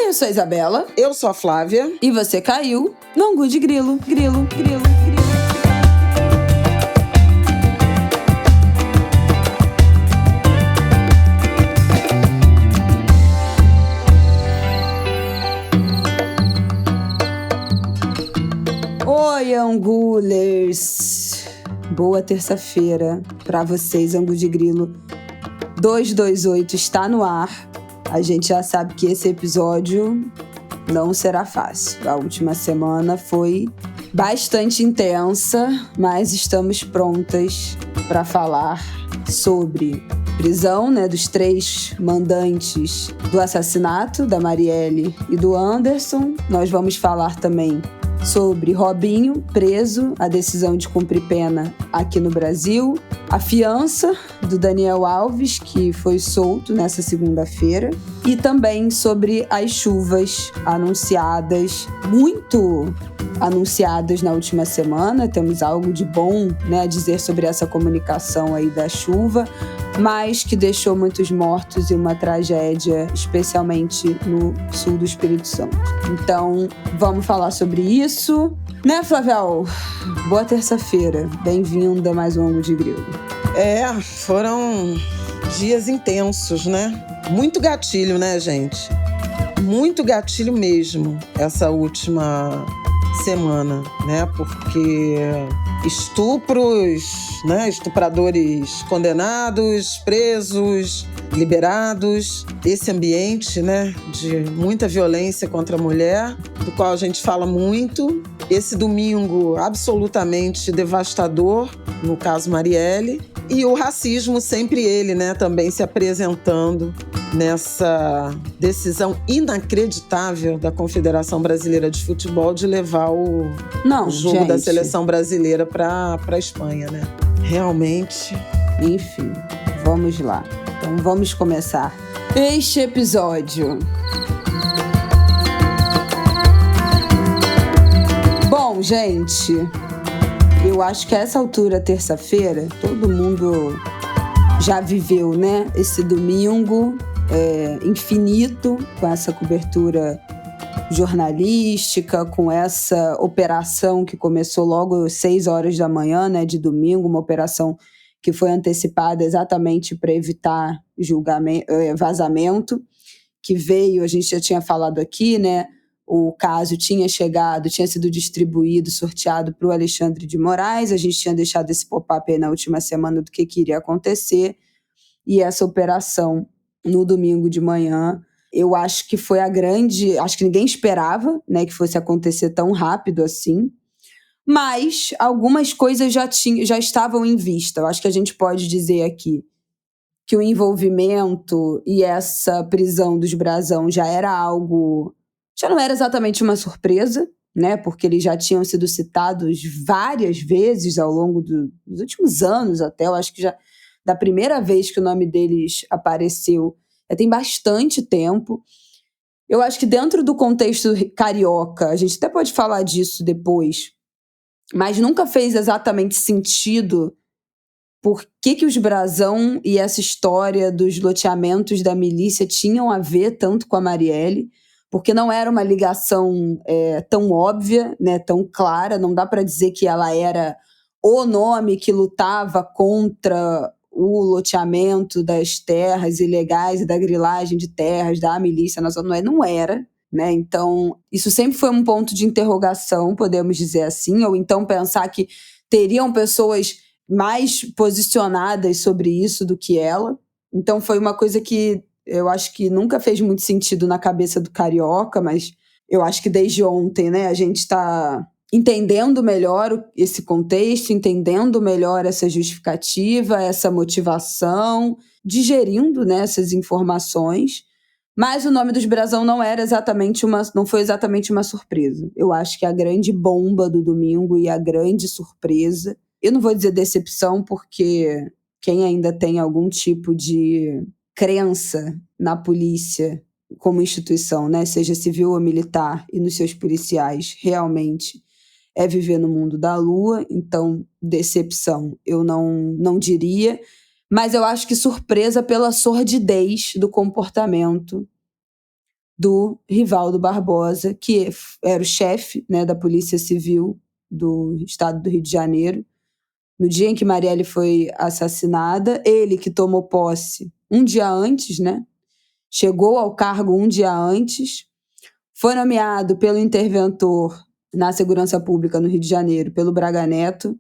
Eu sou a Isabela. Eu sou a Flávia. E você caiu no Angu de Grilo. Grilo. Oi, Angulers! Boa terça-feira pra vocês, Angu de Grilo. 228 está no ar. A gente já sabe que esse episódio não será fácil. A última semana foi bastante intensa, mas estamos prontas para falar sobre prisão, dos 3 mandantes do assassinato, da Marielle e do Anderson. Nós vamos falar também sobre Robinho preso, a decisão de cumprir pena aqui no Brasil, a fiança do Daniel Alves, que foi solto nessa segunda-feira, e também sobre as chuvas anunciadas, muito anunciadas na última semana. Temos algo de bom, a dizer sobre essa comunicação aí da chuva, mas que deixou muitos mortos e uma tragédia, especialmente no sul do Espírito Santo. Então, vamos falar sobre isso. Flavial? Boa terça-feira. Bem-vinda a mais um Angu de Grilo. Foram dias intensos, Muito gatilho, gente? Muito gatilho mesmo, essa última semana, Porque estupros, estupradores condenados, presos, liberados, esse ambiente, de muita violência contra a mulher, do qual a gente fala muito. Esse domingo absolutamente devastador, no caso Marielle, e o racismo, sempre ele, também se apresentando nessa decisão inacreditável da Confederação Brasileira de Futebol de levar o jogo da seleção brasileira para a Espanha, Realmente. Enfim, vamos lá. Então vamos começar este episódio. Bom, gente, eu acho que a essa altura, terça-feira, todo mundo já viveu, esse domingo infinito, com essa cobertura jornalística, com essa operação que começou logo às 6 horas da manhã, de domingo, uma operação que foi antecipada exatamente para evitar vazamento, que veio, a gente já tinha falado aqui, o caso tinha sido distribuído, sorteado para o Alexandre de Moraes, a gente tinha deixado esse pop-up aí na última semana do que iria acontecer, e essa operação no domingo de manhã, eu acho que foi acho que ninguém esperava, que fosse acontecer tão rápido assim, mas algumas coisas já estavam em vista. Eu acho que a gente pode dizer aqui que o envolvimento e essa prisão dos Brazão já não era exatamente uma surpresa, porque eles já tinham sido citados várias vezes ao longo dos últimos anos até. Eu acho que já da primeira vez que o nome deles apareceu, tem bastante tempo. Eu acho que dentro do contexto carioca, a gente até pode falar disso depois, mas nunca fez exatamente sentido por que os Brazão e essa história dos loteamentos da milícia tinham a ver tanto com a Marielle, porque não era uma ligação tão óbvia, tão clara. Não dá para dizer que ela era o nome que lutava contra o loteamento das terras ilegais e da grilagem de terras da milícia nacional. Não era. Então, isso sempre foi um ponto de interrogação, podemos dizer assim, ou então pensar que teriam pessoas mais posicionadas sobre isso do que ela. Então, foi uma coisa que eu acho que nunca fez muito sentido na cabeça do carioca, mas eu acho que desde ontem, a gente está entendendo melhor esse contexto, entendendo melhor essa justificativa, essa motivação, digerindo, essas informações. Mas o nome dos Brazão não foi exatamente uma surpresa. Eu acho que a grande bomba do domingo e a grande surpresa, eu não vou dizer decepção, porque quem ainda tem algum tipo de crença na polícia como instituição, seja civil ou militar, e nos seus policiais, realmente é viver no mundo da lua. Então, decepção eu não diria, mas eu acho que surpresa pela sordidez do comportamento do Rivaldo Barbosa, que era o chefe, né, da Polícia Civil do estado do Rio de Janeiro. No dia em que Marielle foi assassinada, ele que tomou posse um dia antes, né? Chegou ao cargo um dia antes, foi nomeado pelo interventor na segurança pública no Rio de Janeiro, pelo Braga Neto.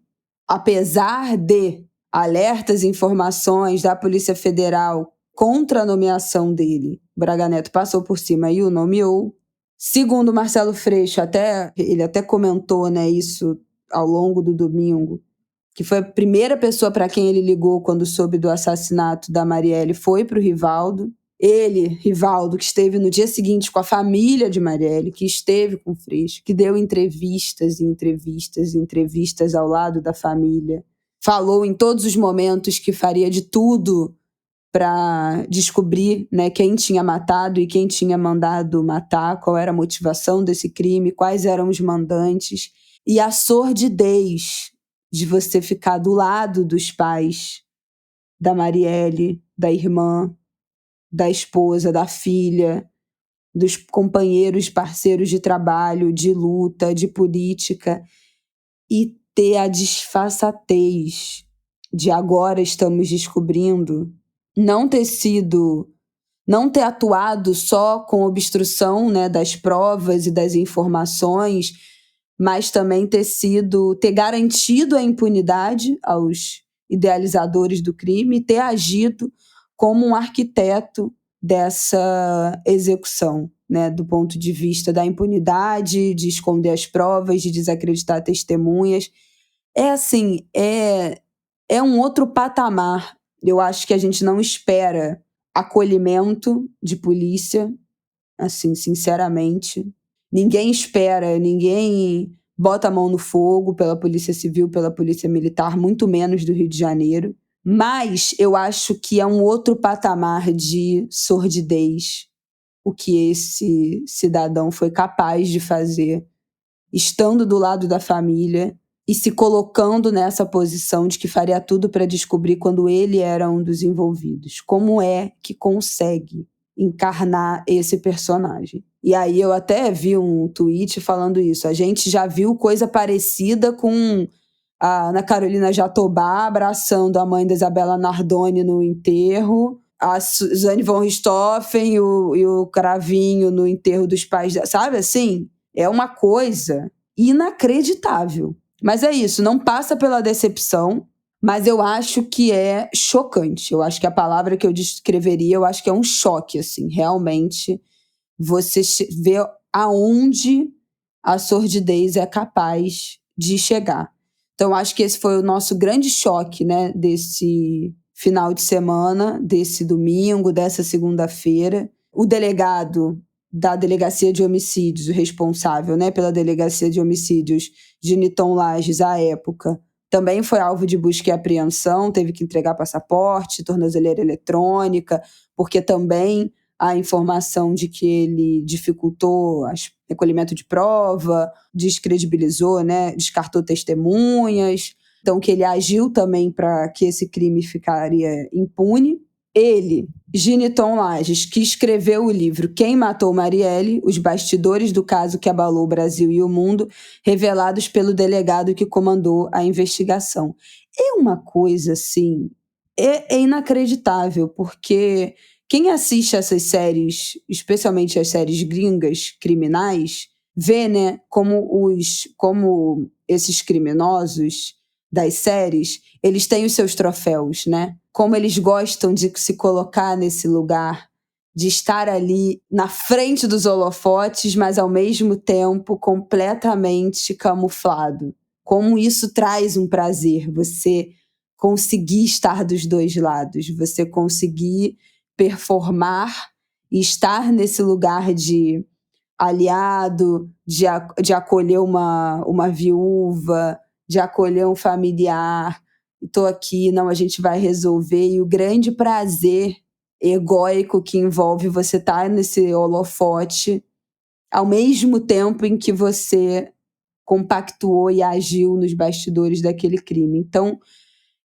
Apesar de alertas e informações da Polícia Federal contra a nomeação dele, Braga Neto passou por cima e o nomeou. Segundo Marcelo Freixo, ele até comentou, né, isso ao longo do domingo, que foi a primeira pessoa para quem ele ligou quando soube do assassinato da Marielle, foi para o Rivaldo. Ele, Rivaldo, que esteve no dia seguinte com a família de Marielle, que esteve com o Freixo, que deu entrevistas ao lado da família. Falou em todos os momentos que faria de tudo para descobrir, né, quem tinha matado e quem tinha mandado matar, qual era a motivação desse crime, quais eram os mandantes. E a sordidez de você ficar do lado dos pais da Marielle, da irmã, da esposa, da filha, dos companheiros, parceiros de trabalho, de luta, de política, e ter a disfarçatez de agora estamos descobrindo, não ter atuado só com obstrução, né, das provas e das informações, mas também ter garantido a impunidade aos idealizadores do crime e ter agido como um arquiteto dessa execução, né, do ponto de vista da impunidade, de esconder as provas, de desacreditar testemunhas. É um outro patamar. Eu acho que a gente não espera acolhimento de polícia, assim, sinceramente. Ninguém espera, ninguém bota a mão no fogo pela Polícia Civil, pela Polícia Militar, muito menos do Rio de Janeiro. Mas eu acho que é um outro patamar de sordidez o que esse cidadão foi capaz de fazer, estando do lado da família e se colocando nessa posição de que faria tudo para descobrir quando ele era um dos envolvidos. Como é que consegue encarnar esse personagem? E aí eu até vi um tweet falando isso. A gente já viu coisa parecida com a Ana Carolina Jatobá abraçando a mãe da Isabela Nardoni no enterro, a Suzane von Richthofen e o Cravinho no enterro dos pais, sabe assim? É uma coisa inacreditável. Mas é isso, não passa pela decepção, mas eu acho que é chocante. Eu acho que a palavra que eu descreveria, eu acho que é um choque, assim, realmente. Você vê aonde a sordidez é capaz de chegar. Então, acho que esse foi o nosso grande choque, né, desse final de semana, desse domingo, dessa segunda-feira. O delegado da Delegacia de Homicídios, o responsável, né, pela Delegacia de Homicídios de Niton Lages, à época, também foi alvo de busca e apreensão, teve que entregar passaporte, tornozeleira eletrônica, porque também a informação de que ele dificultou o recolhimento de prova, descredibilizou, né, descartou testemunhas, então que ele agiu também para que esse crime ficaria impune. Ele, Giniton Lages, que escreveu o livro Quem Matou Marielle, os bastidores do caso que abalou o Brasil e o mundo, revelados pelo delegado que comandou a investigação. É uma coisa, assim, é inacreditável, porque quem assiste essas séries, especialmente as séries gringas criminais, vê, né, como esses criminosos das séries, eles têm os seus troféus, né? Como eles gostam de se colocar nesse lugar, de estar ali na frente dos holofotes, mas ao mesmo tempo completamente camuflado. Como isso traz um prazer, você conseguir estar dos dois lados, você conseguir performar e estar nesse lugar de aliado, de acolher uma viúva, de acolher um familiar. Estou aqui, não, a gente vai resolver. E o grande prazer egóico que envolve você estar nesse holofote ao mesmo tempo em que você compactuou e agiu nos bastidores daquele crime. Então,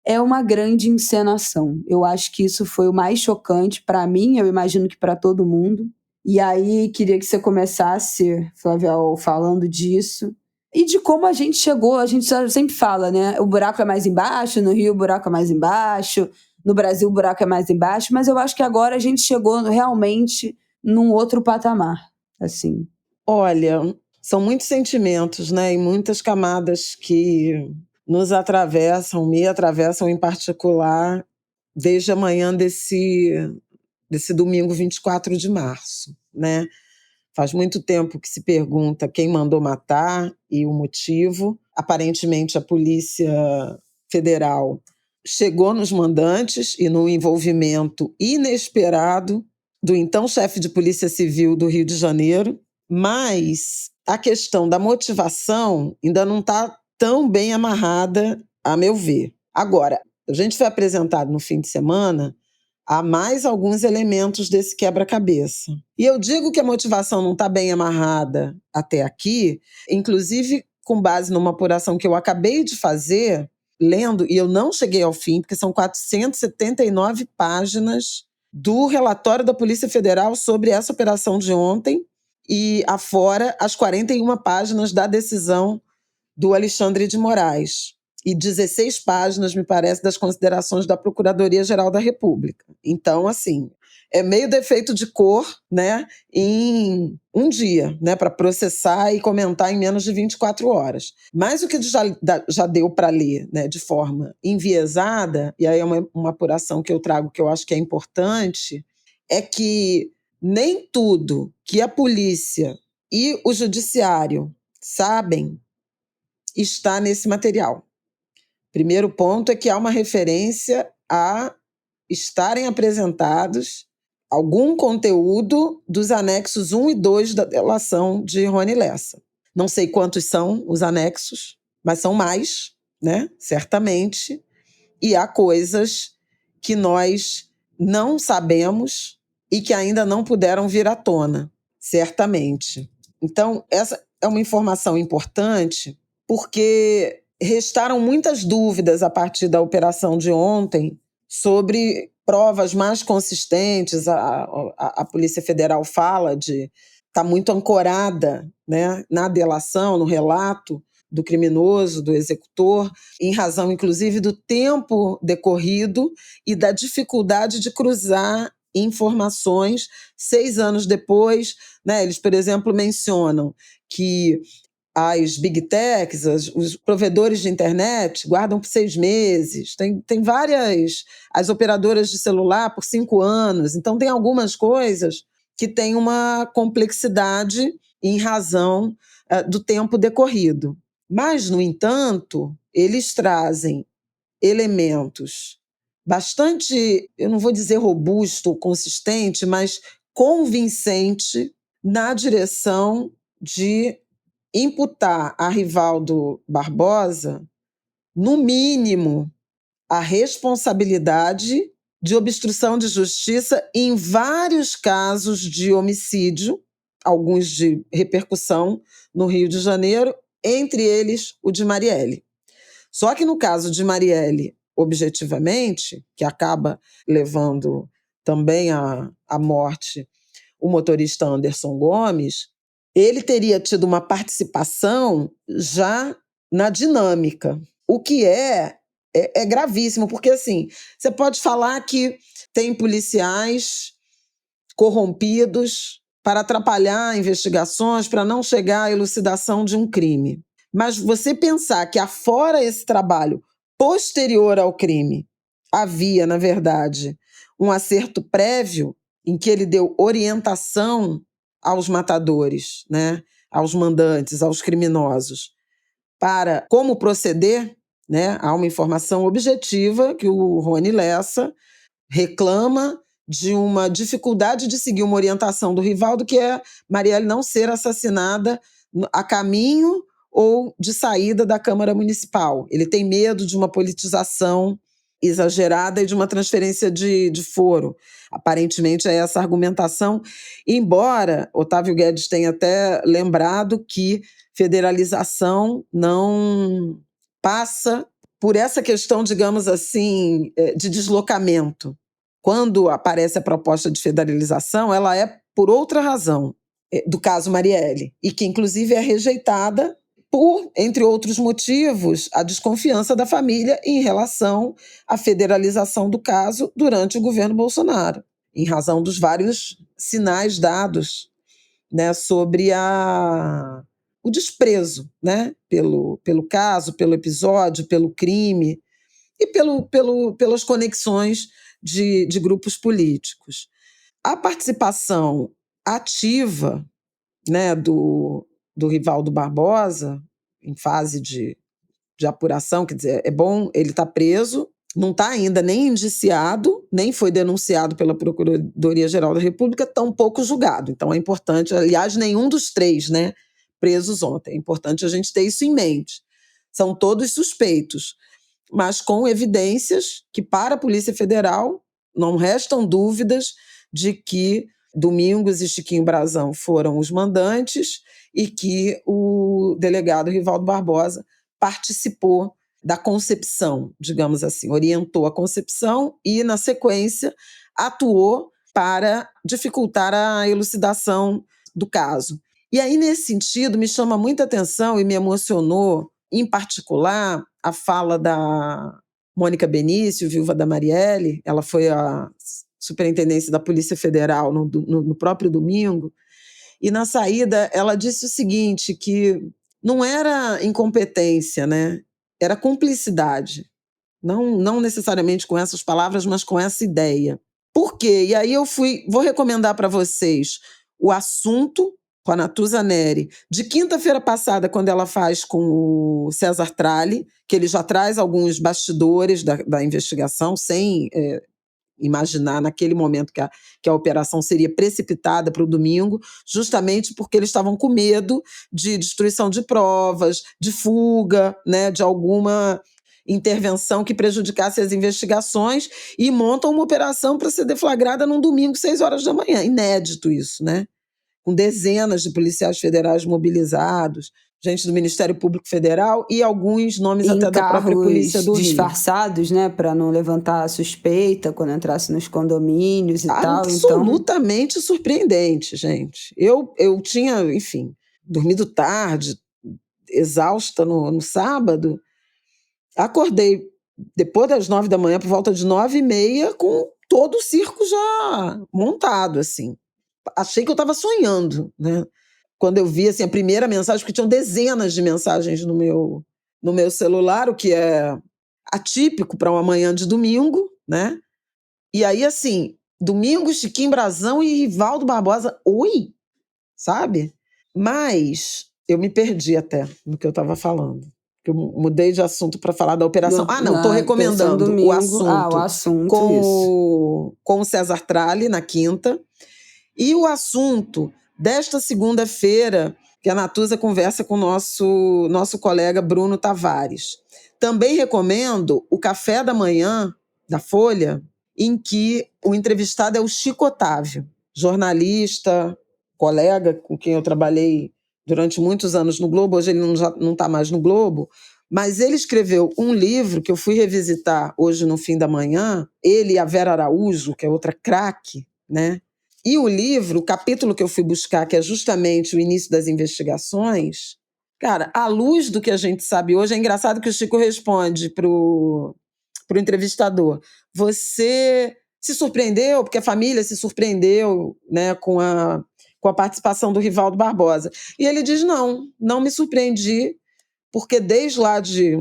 é uma grande encenação. Eu acho que isso foi o mais chocante para mim, eu imagino que para todo mundo. E aí, queria que você começasse, Flávia, falando disso. E de como a gente chegou, a gente sempre fala, né? O buraco é mais embaixo, no Rio o buraco é mais embaixo, no Brasil o buraco é mais embaixo, mas eu acho que agora a gente chegou realmente num outro patamar, assim. Olha, são muitos sentimentos, né? E muitas camadas que nos atravessam, me atravessam em particular, desde a manhã desse domingo 24 de março, né? Faz muito tempo que se pergunta quem mandou matar e o motivo. Aparentemente, a Polícia Federal chegou nos mandantes e no envolvimento inesperado do então chefe de Polícia Civil do Rio de Janeiro, mas a questão da motivação ainda não está tão bem amarrada, a meu ver. Agora, a gente foi apresentado no fim de semana há mais alguns elementos desse quebra-cabeça. E eu digo que a motivação não está bem amarrada até aqui, inclusive com base numa apuração que eu acabei de fazer, lendo, e eu não cheguei ao fim, porque são 479 páginas do relatório da Polícia Federal sobre essa operação de ontem, e afora as 41 páginas da decisão do Alexandre de Moraes e 16 páginas, me parece, das considerações da Procuradoria-Geral da República. Então, assim, é meio defeito de cor, né, em um dia, né, para processar e comentar em menos de 24 horas. Mas o que já deu para ler, né, de forma enviesada, e aí é uma apuração que eu trago que eu acho que é importante, é que nem tudo que a polícia e o judiciário sabem está nesse material. Primeiro ponto é que há uma referência a estarem apresentados algum conteúdo dos anexos 1 e 2 da delação de Rony Lessa. Não sei quantos são os anexos, mas são mais, né? Certamente. E há coisas que nós não sabemos e que ainda não puderam vir à tona, certamente. Então, essa é uma informação importante, porque restaram muitas dúvidas a partir da operação de ontem sobre provas mais consistentes. A Polícia Federal fala de estar muito ancorada, né, na delação, no relato do criminoso, do executor, em razão, inclusive, do tempo decorrido e da dificuldade de cruzar informações 6 anos depois, né? Eles, por exemplo, mencionam que as big techs, os provedores de internet guardam por 6 meses, tem várias, as operadoras de celular por 5 anos, então tem algumas coisas que têm uma complexidade em razão do tempo decorrido. Mas, no entanto, eles trazem elementos bastante, eu não vou dizer robusto ou consistente, mas convincente na direção de imputar a Rivaldo Barbosa, no mínimo, a responsabilidade de obstrução de justiça em vários casos de homicídio, alguns de repercussão no Rio de Janeiro, entre eles o de Marielle. Só que no caso de Marielle, objetivamente, que acaba levando também à morte o motorista Anderson Gomes, ele teria tido uma participação já na dinâmica, o que é gravíssimo, porque assim, você pode falar que tem policiais corrompidos para atrapalhar investigações, para não chegar à elucidação de um crime. Mas você pensar que afora esse trabalho posterior ao crime, havia, na verdade, um acerto prévio em que ele deu orientação aos matadores, né, aos mandantes, aos criminosos, para como proceder, né? Há uma informação objetiva que o Rony Lessa reclama de uma dificuldade de seguir uma orientação do Rivaldo, que é Marielle não ser assassinada a caminho ou de saída da Câmara Municipal. Ele tem medo de uma politização exagerada e de uma transferência de foro. Aparentemente é essa argumentação, embora Otávio Guedes tenha até lembrado que federalização não passa por essa questão, digamos assim, de deslocamento. quando aparece a proposta de federalização, ela é por outra razão, do caso Marielle, e que inclusive é rejeitada por, entre outros motivos, a desconfiança da família em relação à federalização do caso durante o governo Bolsonaro, em razão dos vários sinais dados, né, sobre o desprezo, né, pelo caso, pelo episódio, pelo crime e pelas conexões de grupos políticos. A participação ativa, né, do Rivaldo Barbosa, em fase de apuração, quer dizer, é bom, ele está preso, não está ainda nem indiciado, nem foi denunciado pela Procuradoria-Geral da República, tampouco julgado. Então é importante, aliás, nenhum dos 3, né, presos ontem. É importante a gente ter isso em mente. São todos suspeitos, mas com evidências que, para a Polícia Federal, não restam dúvidas de que Domingos e Chiquinho Brazão foram os mandantes e que o delegado Rivaldo Barbosa participou da concepção, digamos assim, orientou a concepção e, na sequência, atuou para dificultar a elucidação do caso. E aí, nesse sentido, me chama muita atenção e me emocionou, em particular, a fala da Mônica Benício, viúva da Marielle. Ela foi a superintendência da Polícia Federal no próprio domingo, e na saída ela disse o seguinte, que não era incompetência, né? Era cumplicidade, não necessariamente com essas palavras, mas com essa ideia. Por quê? E aí vou recomendar para vocês o Assunto, com a Natuza Neri, de quinta-feira passada, quando ela faz com o César Tralli, que ele já traz alguns bastidores da investigação, sem imaginar naquele momento que a operação seria precipitada para o domingo, justamente porque eles estavam com medo de destruição de provas, de fuga, né, de alguma intervenção que prejudicasse as investigações, e montam uma operação para ser deflagrada num domingo, 6 horas da manhã. Inédito isso, né? Com dezenas de policiais federais mobilizados, gente do Ministério Público Federal e alguns nomes até da própria Polícia do Rio. Disfarçados, né, para não levantar suspeita quando entrasse nos condomínios e tal. Absolutamente surpreendente, gente. Eu tinha, enfim, dormido tarde, exausta no sábado, acordei depois das 9 da manhã, por volta de 9h30, com todo o circo já montado, assim. Achei que eu estava sonhando, né? Quando eu vi, assim, a primeira mensagem, porque tinham dezenas de mensagens no meu celular, o que é atípico para uma manhã de domingo, né? E aí, assim, Domingos, Chiquinho Brazão e Rivaldo Barbosa, oi? Sabe? Mas eu me perdi até no que eu estava falando. Eu mudei de assunto para falar da operação. Estou recomendando domingo, o Assunto, o Assunto com o César Tralli, na quinta. E o Assunto desta segunda-feira, que a Natuza conversa com o nosso colega Bruno Tavares. Também recomendo o Café da Manhã, da Folha, em que o entrevistado é o Chico Otávio, jornalista, colega com quem eu trabalhei durante muitos anos no Globo. Hoje ele não está mais no Globo, mas ele escreveu um livro que eu fui revisitar hoje no fim da manhã, ele e a Vera Araújo, que é outra craque, né? E o livro, o capítulo que eu fui buscar, que é justamente o início das investigações, cara, à luz do que a gente sabe hoje, é engraçado que o Chico responde pro entrevistador: você se surpreendeu, porque a família se surpreendeu, né, com a participação do Rivaldo Barbosa. E ele diz: não me surpreendi, porque desde lá de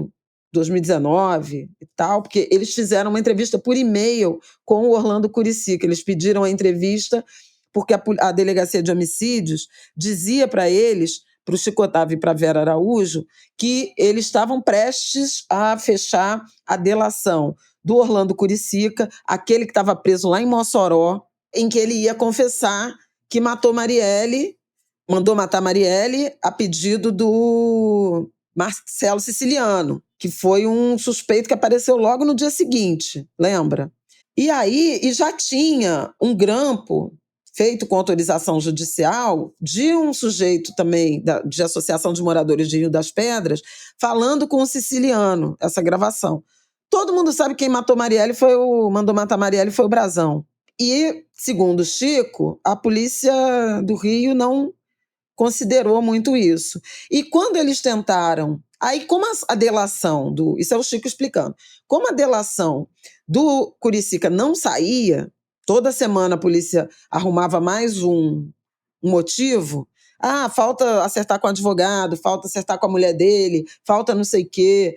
2019 e tal, porque eles fizeram uma entrevista por e-mail com o Orlando Curicica. Eles pediram a entrevista porque a Delegacia de Homicídios dizia para eles, para o Chico Otávio e para a Vera Araújo, que eles estavam prestes a fechar a delação do Orlando Curicica, aquele que estava preso lá em Mossoró, em que ele ia confessar que mandou matar Marielle a pedido do Marcelo Siciliano, que foi um suspeito que apareceu logo no dia seguinte, lembra? E aí, já tinha um grampo feito com autorização judicial de um sujeito também de Associação de Moradores de Rio das Pedras, falando com o Siciliano, essa gravação. Todo mundo sabe quem mandou matar Marielle foi o Brazão. E, segundo o Chico, a polícia do Rio não considerou muito isso. E quando eles tentaram... Aí, como a delação do... Isso é o Chico explicando. Como a delação do Curicica não saía, toda semana a polícia arrumava mais um motivo. Falta acertar com o advogado, falta acertar com a mulher dele, falta não sei o quê.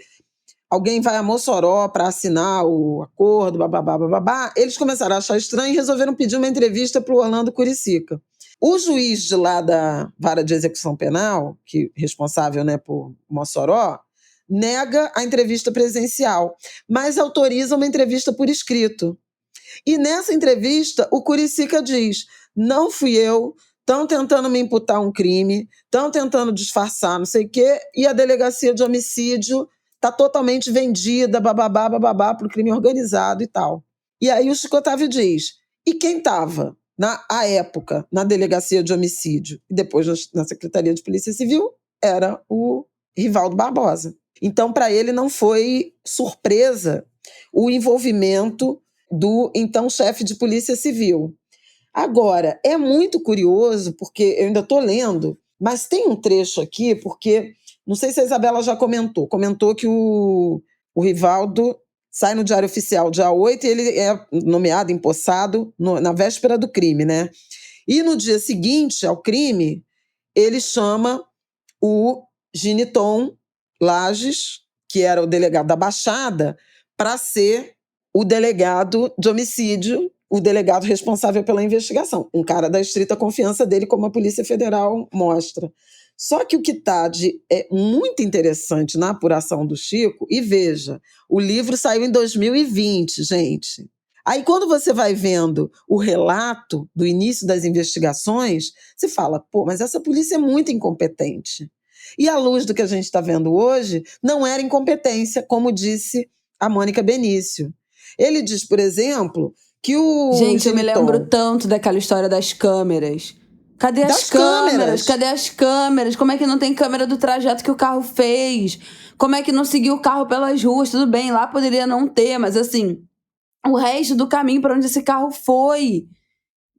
Alguém vai a Mossoró para assinar o acordo, bababá, bababá. Eles começaram a achar estranho e resolveram pedir uma entrevista para o Orlando Curicica. O juiz de lá da Vara de Execução Penal, que é responsável, né, por Mossoró, nega a entrevista presencial, mas autoriza uma entrevista por escrito. E nessa entrevista, o Curicica diz: não fui eu, estão tentando me imputar um crime, estão tentando disfarçar não sei o quê, e a delegacia de homicídio está totalmente vendida, bababá, bababá, para o crime organizado e tal. E aí o Chico Otávio diz: e quem estava, à época, na delegacia de homicídio e depois na Secretaria de Polícia Civil, era o Rivaldo Barbosa. Então, para ele, não foi surpresa o envolvimento do então chefe de Polícia Civil. Agora, é muito curioso, porque eu ainda estou lendo, mas tem um trecho aqui, porque não sei se a Isabela já comentou que o Rivaldo sai no Diário Oficial dia 8 e ele é nomeado, empossado na véspera do crime, né? E no dia seguinte ao crime, ele chama o Giniton Lages, que era o delegado da Baixada, para ser o delegado de homicídio, o delegado responsável pela investigação. Um cara da estrita confiança dele, como a Polícia Federal mostra. Só que o que está é muito interessante na apuração do Chico, e veja, o livro saiu em 2020, gente. Aí, quando você vai vendo o relato do início das investigações, você fala, mas essa polícia é muito incompetente. E à luz do que a gente está vendo hoje, não era incompetência, como disse a Mônica Benício. Ele diz, por exemplo, que o Gente, eu me lembro tanto daquela história das câmeras. Cadê as câmeras? Cadê as câmeras? Como é que não tem câmera do trajeto que o carro fez? Como é que não seguiu o carro pelas ruas? Tudo bem, lá poderia não ter, mas assim, o resto do caminho para onde esse carro foi.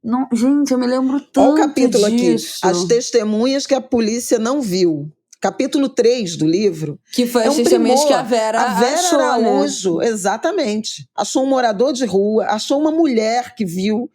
Não, gente, eu me lembro tanto disso. Olha o capítulo disso. Aqui, as testemunhas que a polícia não viu. Capítulo 3 do livro. Que foi as testemunhas que a Vera achou, Araújo, né? Exatamente. Achou um morador de rua, achou uma mulher que viu,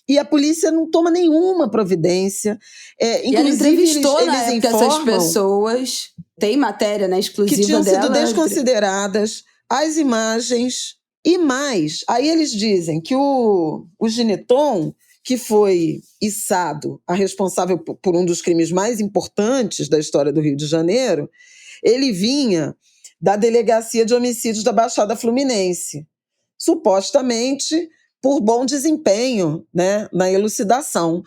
e a polícia não toma nenhuma providência. Inclusive, e ela entrevistou eles na época essas pessoas. Tem matéria, né, exclusiva que tinham dela. Sido desconsideradas, as imagens e mais. Aí eles dizem que o Giniton, que foi içado a responsável por um dos crimes mais importantes da história do Rio de Janeiro, ele vinha da Delegacia de Homicídios da Baixada Fluminense, supostamente por bom desempenho, né, na elucidação.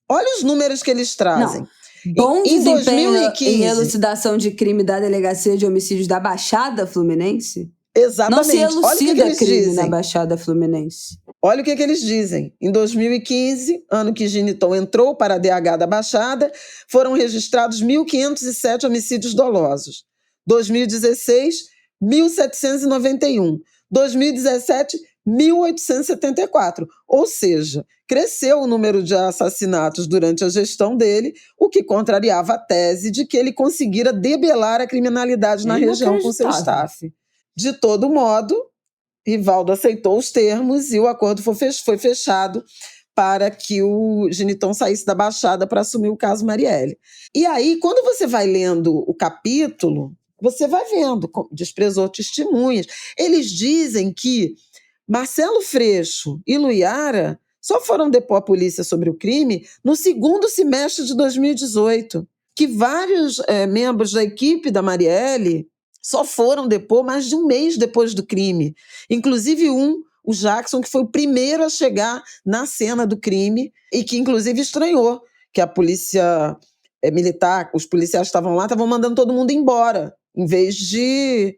Olha os números que eles trazem. Não. Bom desempenho 2015, em elucidação de crime da Delegacia de Homicídios da Baixada Fluminense? Exatamente. Não se elucida Olha o que eles crime dizem. na Baixada Fluminense. Olha o que eles dizem. Em 2015, ano que Giniton entrou para a DH da Baixada, foram registrados 1.507 homicídios dolosos. 2016, 1.791. 2017, 1.874. Ou seja, cresceu o número de assassinatos durante a gestão dele, o que contrariava a tese de que ele conseguira debelar a criminalidade na região com seu staff. De todo modo, Rivaldo aceitou os termos e o acordo foi fechado para que o Giniton saísse da Baixada para assumir o caso Marielle. E aí, quando você vai lendo o capítulo, você vai vendo, desprezou testemunhas. Eles dizem que Marcelo Freixo e Luiara só foram depor a polícia sobre o crime no segundo semestre de 2018, que vários membros da equipe da Marielle só foram depor mais de um mês depois do crime. Inclusive o Jackson, que foi o primeiro a chegar na cena do crime e que inclusive estranhou que a polícia militar, os policiais estavam lá, estavam mandando todo mundo embora, em vez de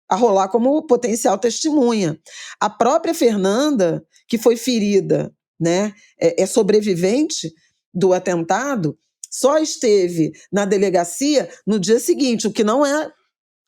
arrolar como potencial testemunha. A própria Fernanda, que foi ferida, né, é sobrevivente do atentado, só esteve na delegacia no dia seguinte, o que não é,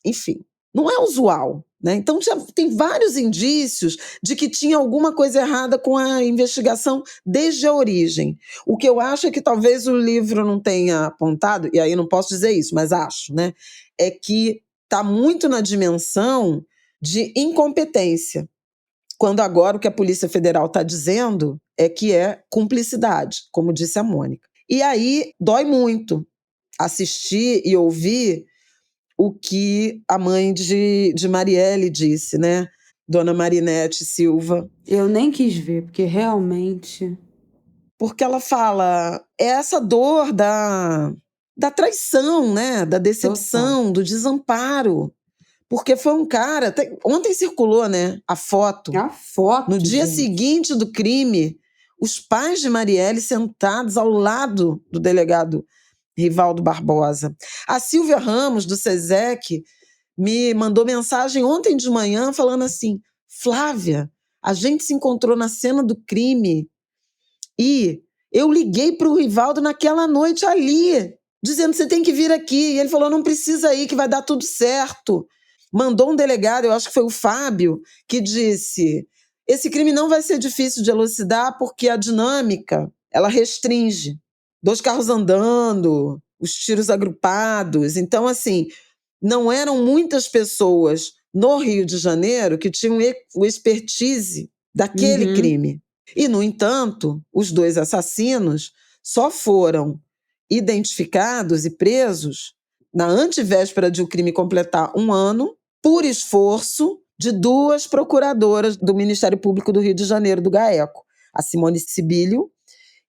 enfim, não é usual. né? Então tem vários indícios de que tinha alguma coisa errada com a investigação desde a origem. O que eu acho é que talvez o livro não tenha apontado, e aí não posso dizer isso, mas acho, né? É que está muito na dimensão de incompetência, quando agora o que a Polícia Federal está dizendo é que é cumplicidade, como disse a Mônica. E aí dói muito assistir e ouvir o que a mãe de Marielle disse, né? Dona Marinete Silva. Eu nem quis ver, porque realmente... Porque ela fala, é essa dor da traição, né? Da decepção, do desamparo. Porque foi um cara... Ontem circulou, né? A foto. A foto, No dia gente. seguinte do crime, os pais de Marielle sentados ao lado do delegado Rivaldo Barbosa. A Silvia Ramos, do SESEC, me mandou mensagem ontem de manhã falando assim, Flávia, a gente se encontrou na cena do crime e eu liguei para o Rivaldo naquela noite ali, dizendo, você tem que vir aqui. E ele falou, não precisa ir, que vai dar tudo certo. Mandou um delegado, eu acho que foi o Fábio, que disse, esse crime não vai ser difícil de elucidar porque a dinâmica, ela restringe. 2 carros andando, os tiros agrupados. Então, assim, não eram muitas pessoas no Rio de Janeiro que tinham o expertise daquele crime. E, no entanto, os 2 assassinos só foram identificados e presos na antevéspera de o crime completar 1 ano, por esforço de 2 procuradoras do Ministério Público do Rio de Janeiro, do GAECO, a Simone Sibilio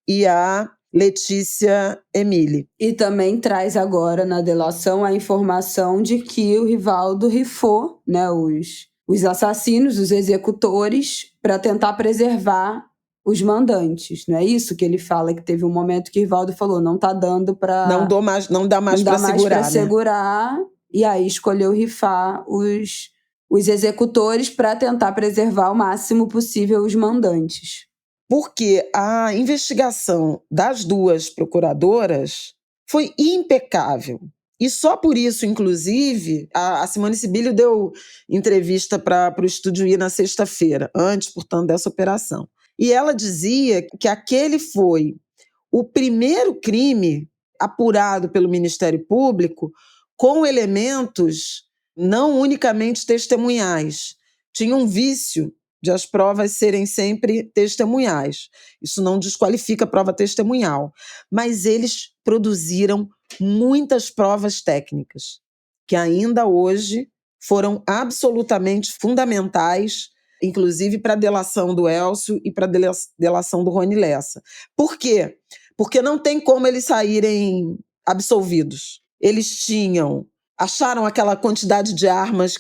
e a Letícia Emile. E também traz agora na delação a informação de que o Rivaldo rifou, né, os assassinos, os executores, para tentar preservar os mandantes. Não é isso que ele fala, que teve um momento que o Rivaldo falou, não tá dando para... Não dá mais para segurar, né? segurar, e aí escolheu rifar os executores para tentar preservar ao máximo possível os mandantes. Porque a investigação das 2 procuradoras foi impecável. E só por isso, inclusive, a Simone Sibilio deu entrevista para o Estúdio I na sexta-feira, antes, portanto, dessa operação. E ela dizia que aquele foi o primeiro crime apurado pelo Ministério Público com elementos não unicamente testemunhais. Tinha um vício de as provas serem sempre testemunhais. Isso não desqualifica a prova testemunhal. Mas eles produziram muitas provas técnicas, que ainda hoje foram absolutamente fundamentais, inclusive para a delação do Elcio e para a delação do Rony Lessa. Por quê? Porque não tem como eles saírem absolvidos. Eles acharam aquela quantidade de armas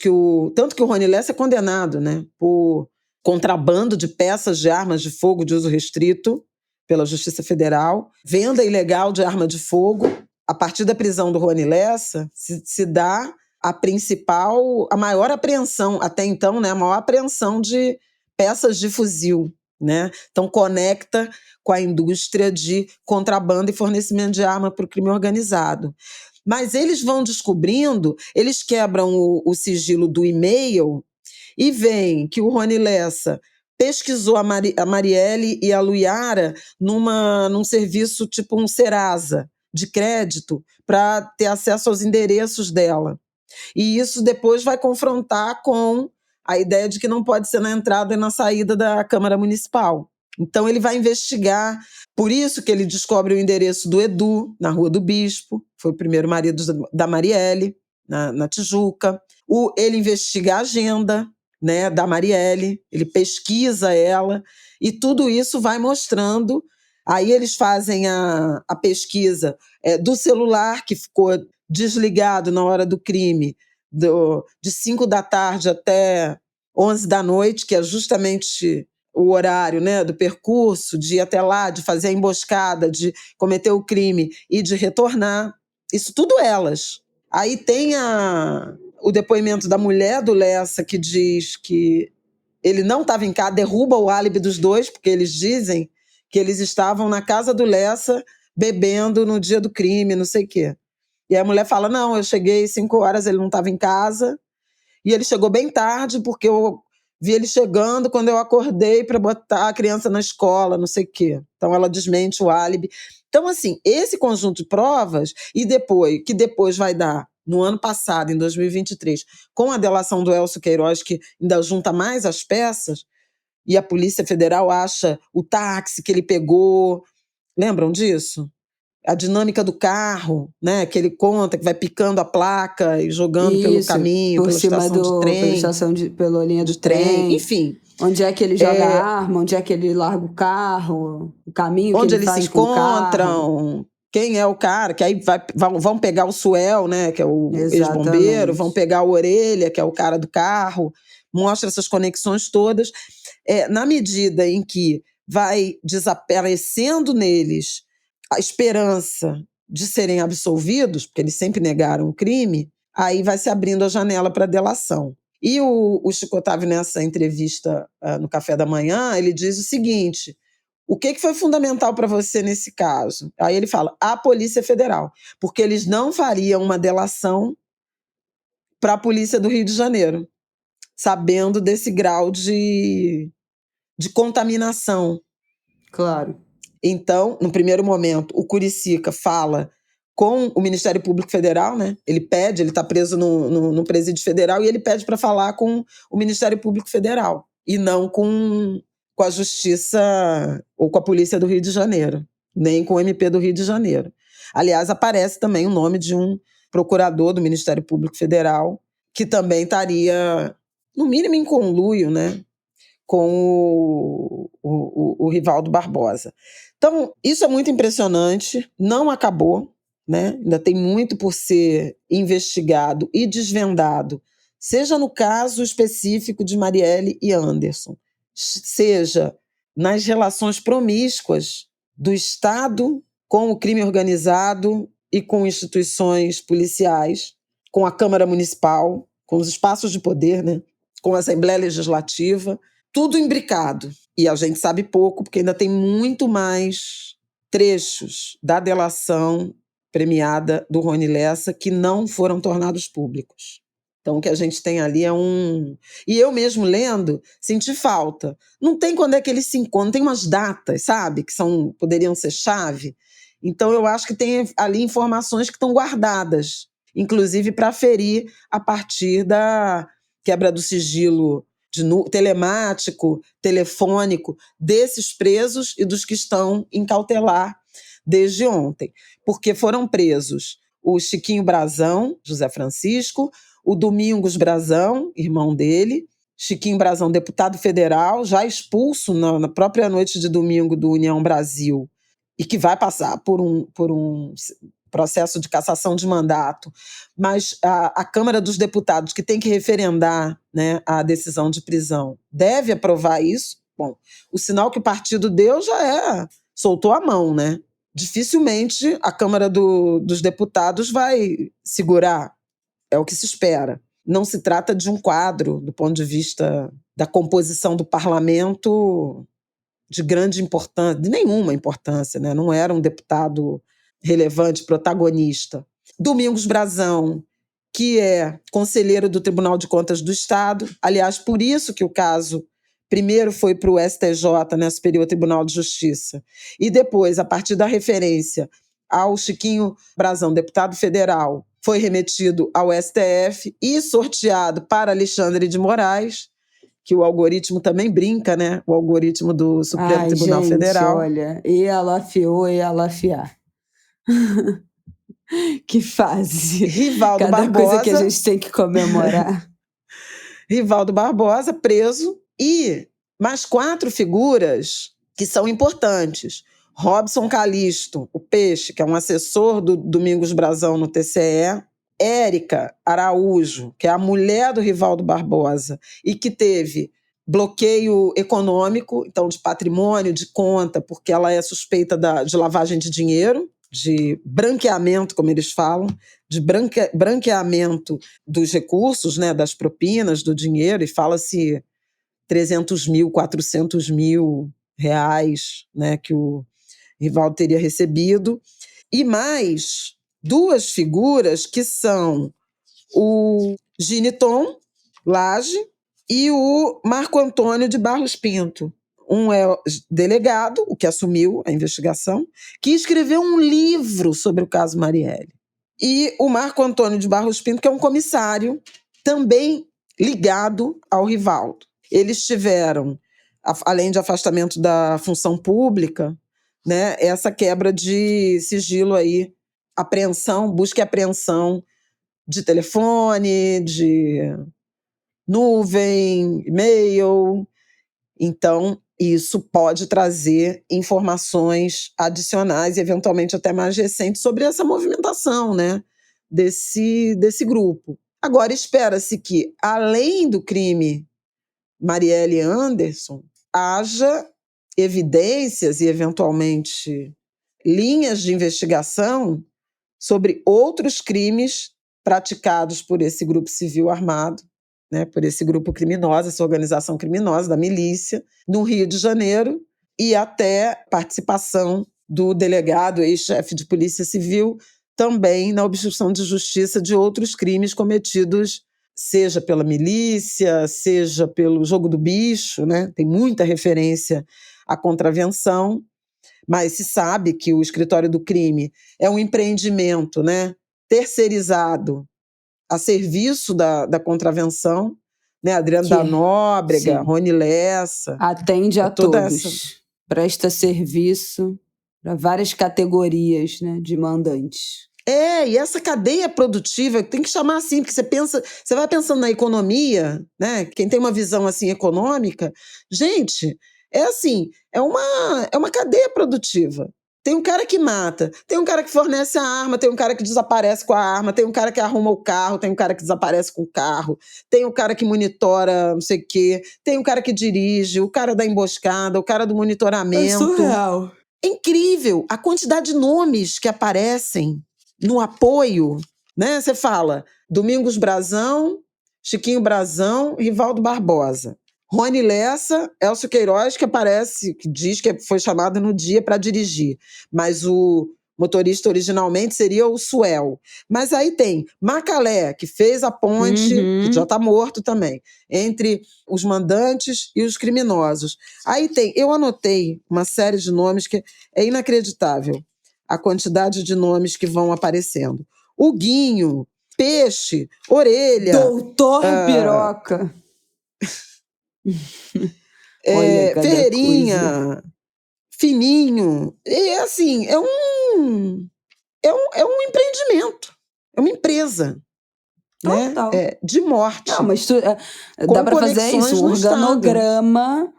tanto que o Rony Lessa é condenado, né, por contrabando de peças de armas de fogo de uso restrito pela Justiça Federal, venda ilegal de arma de fogo. A partir da prisão do Rony Lessa, se dá a maior apreensão, até então, né, a maior apreensão de peças de fuzil, né? Então conecta com a indústria de contrabando e fornecimento de arma para o crime organizado. Mas eles vão descobrindo, eles quebram o sigilo do e-mail e veem que o Rony Lessa pesquisou a Marielle e a Luiara num serviço tipo um Serasa, de crédito, para ter acesso aos endereços dela. E isso depois vai confrontar com a ideia de que não pode ser na entrada e na saída da Câmara Municipal. Então ele vai investigar, por isso que ele descobre o endereço do Edu, na Rua do Bispo, foi o primeiro marido da Marielle, na Tijuca. Ele investiga a agenda, né, da Marielle, ele pesquisa ela, e tudo isso vai mostrando. Aí eles fazem a pesquisa do celular, que ficou desligado na hora do crime, de 5 da tarde até 11 da noite, que é justamente o horário, né, do percurso, de ir até lá, de fazer a emboscada, de cometer o crime e de retornar. Isso tudo elas. Aí tem o depoimento da mulher do Lessa, que diz que ele não estava em casa, derruba o álibi dos 2, porque eles dizem que eles estavam na casa do Lessa bebendo no dia do crime, não sei o quê. E a mulher fala, não, eu cheguei 5 horas, ele não estava em casa, E ele chegou bem tarde, porque eu vi ele chegando quando eu acordei para botar a criança na escola, não sei o quê. Então ela desmente o álibi. Então, assim, esse conjunto de provas, que depois vai dar, no ano passado, em 2023, com a delação do Elcio Queiroz, que ainda junta mais as peças, e a Polícia Federal acha o táxi que ele pegou. Lembram disso? A dinâmica do carro, né? Que ele conta, que vai picando a placa e jogando pelo Isso, caminho, por pela cima estação de trem. pela linha do trem. Enfim. Onde é que ele joga a arma, onde é que ele larga o carro, o caminho que Onde ele eles se faz com o carro. encontram, quem é o cara, que aí vão pegar o Suel, né, que é o ex-bombeiro, Exatamente. vão pegar o Orelha, que é o cara do carro, mostra essas conexões todas. Na medida em que vai desaparecendo neles a esperança de serem absolvidos, porque eles sempre negaram o crime, aí vai se abrindo a janela para delação. E o Chico Otávio, nessa entrevista no Café da Manhã, ele diz o seguinte: o que foi fundamental para você nesse caso? Aí ele fala, a Polícia Federal, porque eles não fariam uma delação para a Polícia do Rio de Janeiro, sabendo desse grau de contaminação. Claro. Então, no primeiro momento, o Curicica fala com o Ministério Público Federal, né? Ele está preso no Presídio Federal, e ele pede para falar com o Ministério Público Federal, e não com a Justiça ou com a Polícia do Rio de Janeiro, nem com o MP do Rio de Janeiro. Aliás, aparece também o nome de um procurador do Ministério Público Federal, que também estaria, no mínimo, em conluio, né, com o Rivaldo Barbosa. Então, isso é muito impressionante, não acabou, né? Ainda tem muito por ser investigado e desvendado, seja no caso específico de Marielle e Anderson, seja nas relações promíscuas do Estado com o crime organizado e com instituições policiais, com a Câmara Municipal, com os espaços de poder, né? Com a Assembleia Legislativa, tudo imbricado. E a gente sabe pouco, porque ainda tem muito mais trechos da delação premiada do Rony Lessa que não foram tornados públicos. Então, o que a gente tem ali é um... E eu mesmo lendo, senti falta. Não tem quando é que eles se encontram, tem umas datas, sabe? Que poderiam ser chave. Então, eu acho que tem ali informações que estão guardadas, inclusive para aferir a partir da quebra do sigilo telemático, telefônico, desses presos e dos que estão em cautelar desde ontem. Porque foram presos o Chiquinho Brazão, José Francisco, o Domingos Brazão, irmão dele, Chiquinho Brazão, deputado federal, já expulso na própria noite de domingo do União Brasil, e que vai passar por um processo de cassação de mandato, mas a Câmara dos Deputados, que tem que referendar, né, a decisão de prisão, deve aprovar isso. Bom, o sinal que o partido deu já soltou a mão, né? Dificilmente a Câmara dos Deputados vai segurar, é o que se espera. Não se trata de um quadro, do ponto de vista da composição do parlamento, de grande importância, de nenhuma importância, né? Não era um deputado relevante, protagonista. Domingos Brazão, que é conselheiro do Tribunal de Contas do Estado, aliás, por isso que o caso primeiro foi para o STJ, né, Superior Tribunal de Justiça, e depois, a partir da referência ao Chiquinho Brazão, deputado federal, foi remetido ao STF e sorteado para Alexandre de Moraes, que o algoritmo também brinca, né? O algoritmo do Supremo Tribunal Federal. Olha, e ela fiou e ela fiar. Que fase. Rivaldo Cada Barbosa, coisa que a gente tem que comemorar. Rivaldo Barbosa preso, e mais 4 figuras que são importantes. Robson Calixto, o Peixe, que é um assessor do Domingos Brazão no TCE. Érica Araújo, que é a mulher do Rivaldo Barbosa e que teve bloqueio econômico, então de patrimônio, de conta, porque ela é suspeita de lavagem de dinheiro, de branqueamento, como eles falam, de branqueamento dos recursos, né, das propinas, do dinheiro, e fala-se 300 mil, 400 mil reais, né, que o Rivaldo teria recebido. E mais 2 figuras que são o Giniton, Lage, e o Marco Antônio de Barros Pinto. Um é delegado, o que assumiu a investigação, que escreveu um livro sobre o caso Marielle. E o Marco Antônio de Barros Pinto, que é um comissário também ligado ao Rivaldo. Eles tiveram, além de afastamento da função pública, né, essa quebra de sigilo aí, apreensão, busca e apreensão de telefone, de nuvem, e-mail. Então, isso pode trazer informações adicionais e, eventualmente, até mais recentes sobre essa movimentação, né, desse grupo. Agora, espera-se que, além do crime Marielle Anderson, haja evidências e, eventualmente, linhas de investigação sobre outros crimes praticados por esse grupo civil armado, né, por esse grupo criminoso, essa organização criminosa da milícia, no Rio de Janeiro, e até participação do delegado, ex-chefe de Polícia Civil, também na obstrução de justiça de outros crimes cometidos, seja pela milícia, seja pelo jogo do bicho, né? Tem muita referência à contravenção, mas se sabe que o escritório do crime é um empreendimento, né, terceirizado a serviço da contravenção, né? Adriano da Nóbrega, sim, Rony Lessa. atende a todos, presta serviço para várias categorias, né, de mandantes. E essa cadeia produtiva tem que chamar assim, porque você vai pensando na economia, né? Quem tem uma visão assim econômica, gente, é assim, é uma cadeia produtiva. Tem um cara que mata, tem um cara que fornece a arma, tem um cara que desaparece com a arma, tem um cara que arruma o carro, tem um cara que desaparece com o carro, tem um cara que monitora não sei o quê, tem um cara que dirige, o cara da emboscada, o cara do monitoramento. É surreal. É incrível a quantidade de nomes que aparecem no apoio, né? Você fala Domingos Brazão, Chiquinho Brazão, Rivaldo Barbosa. Rony Lessa, Elcio Queiroz, que aparece, que diz que foi chamado no dia para dirigir, mas o motorista originalmente seria o Suel. Mas aí tem Macalé, que fez a ponte, que já está morto também, entre os mandantes e os criminosos. Aí tem, eu anotei uma série de nomes que é inacreditável, a quantidade de nomes que vão aparecendo. O Guinho, Peixe, Orelha. Doutor Piroca. Olha, cada Ferreirinha, coisa. Fininho. E assim, é um empreendimento, é uma empresa, Total. né? De morte. Não, mas dá para fazer isso, um organograma,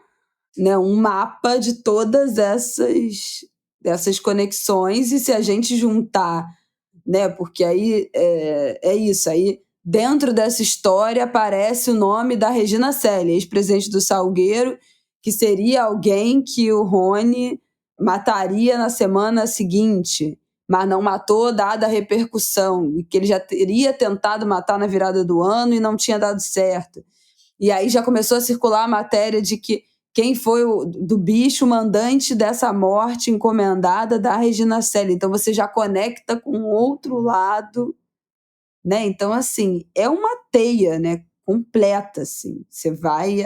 né, um mapa de todas essas conexões, e se a gente juntar, né, porque aí é isso, aí dentro dessa história aparece o nome da Regina Célia, ex-presidente do Salgueiro, que seria alguém que o Rony mataria na semana seguinte, mas não matou dada a repercussão, e que ele já teria tentado matar na virada do ano e não tinha dado certo. E aí já começou a circular a matéria de que quem foi do bicho mandante dessa morte encomendada da Regina Célia. Então você já conecta com o outro lado, né? Então, assim, é uma teia, né, completa, assim. Você vai...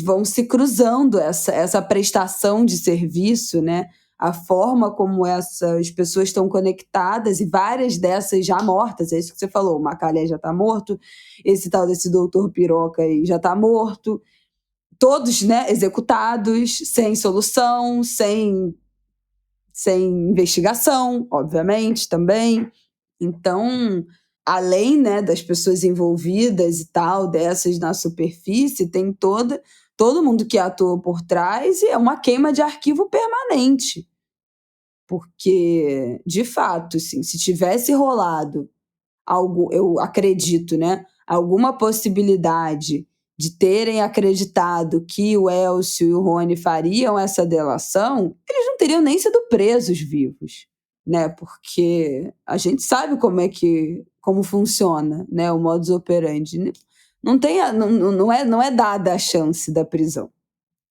vão se cruzando essa prestação de serviço, né? A forma como essas pessoas estão conectadas, e várias dessas já mortas, é isso que você falou, o Macalé já está morto, esse tal desse doutor Piroca aí já está morto, todos, né, executados, sem solução, sem investigação, obviamente, também. Então, além, né, das pessoas envolvidas e tal, dessas na superfície, tem todo mundo que atua por trás, e é uma queima de arquivo permanente. Porque, de fato, assim, se tivesse rolado algo, eu acredito, né, alguma possibilidade de terem acreditado que o Elcio e o Rony fariam essa delação, eles não teriam nem sido presos vivos, né? Porque a gente sabe como funciona, né, o modus operandi. Não é dada a chance da prisão.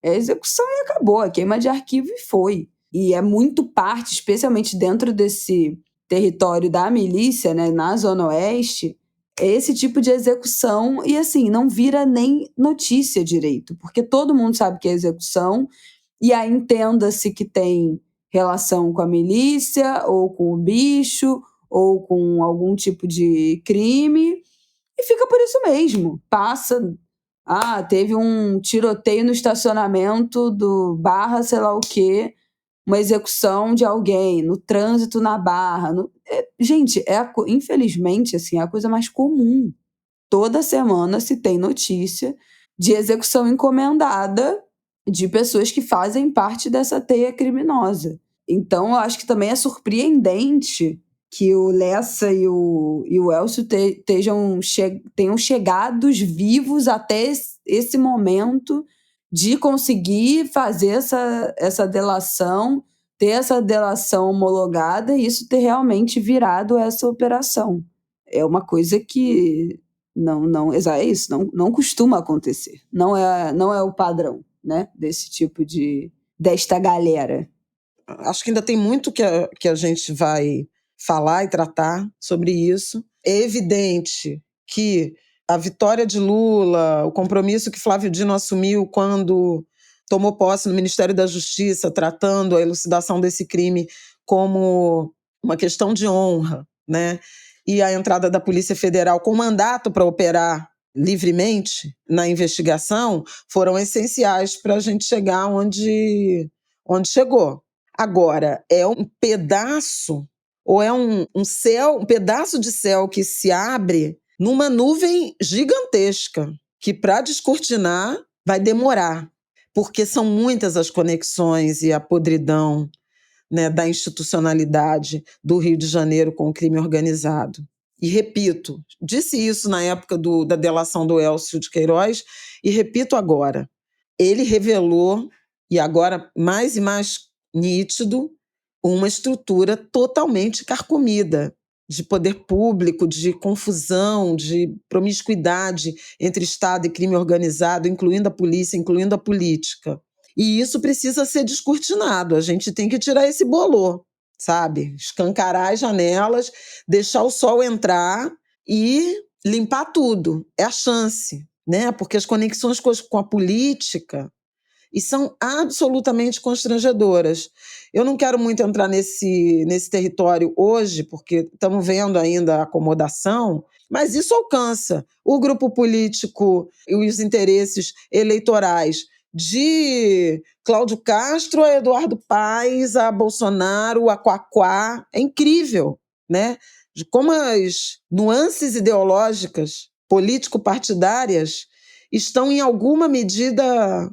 É a execução e acabou, a queima de arquivo e foi. E é muito parte, especialmente dentro desse território da milícia, né, na Zona Oeste, É esse tipo de execução e, assim, não vira nem notícia direito, porque todo mundo sabe que é execução, e aí entenda-se que tem relação com a milícia, ou com o bicho, ou com algum tipo de crime, e fica por isso mesmo. Passa, teve um tiroteio no estacionamento do Barra sei lá o quê, uma execução de alguém, no trânsito na Barra. Gente, infelizmente, assim, é a coisa mais comum. Toda semana se tem notícia de execução encomendada de pessoas que fazem parte dessa teia criminosa. Então, eu acho que também é surpreendente que o Lessa e o Elcio tenham chegados vivos até esse momento de conseguir fazer essa delação, ter essa delação homologada e isso ter realmente virado essa operação. É uma coisa que é isso, não costuma acontecer. Não é o padrão, né, desta galera. Acho que ainda tem muito que a gente vai falar e tratar sobre isso. É evidente que a vitória de Lula, o compromisso que Flávio Dino assumiu quando tomou posse no Ministério da Justiça, tratando a elucidação desse crime como uma questão de honra, né? E a entrada da Polícia Federal com mandato para operar livremente na investigação foram essenciais para a gente chegar onde chegou. Agora, é um pedaço, ou é um céu, um pedaço de céu que se abre numa nuvem gigantesca, que para descortinar vai demorar, porque são muitas as conexões e a podridão, né, da institucionalidade do Rio de Janeiro com o crime organizado. E repito, disse isso na época da delação do Elcio de Queiroz, e repito agora, ele revelou, e agora mais e mais nítido, uma estrutura totalmente carcomida de poder público, de confusão, de promiscuidade entre Estado e crime organizado, incluindo a polícia, incluindo a política. E isso precisa ser descortinado, a gente tem que tirar esse bolô, sabe? Escancarar as janelas, deixar o sol entrar e limpar tudo. É a chance, né? Porque as conexões com a política e são absolutamente constrangedoras. Eu não quero muito entrar nesse território hoje, porque estamos vendo ainda a acomodação, mas isso alcança o grupo político e os interesses eleitorais de Cláudio Castro a Eduardo Paes, a Bolsonaro, a Quaquá. É incrível, né? De como as nuances ideológicas, político-partidárias, estão em alguma medida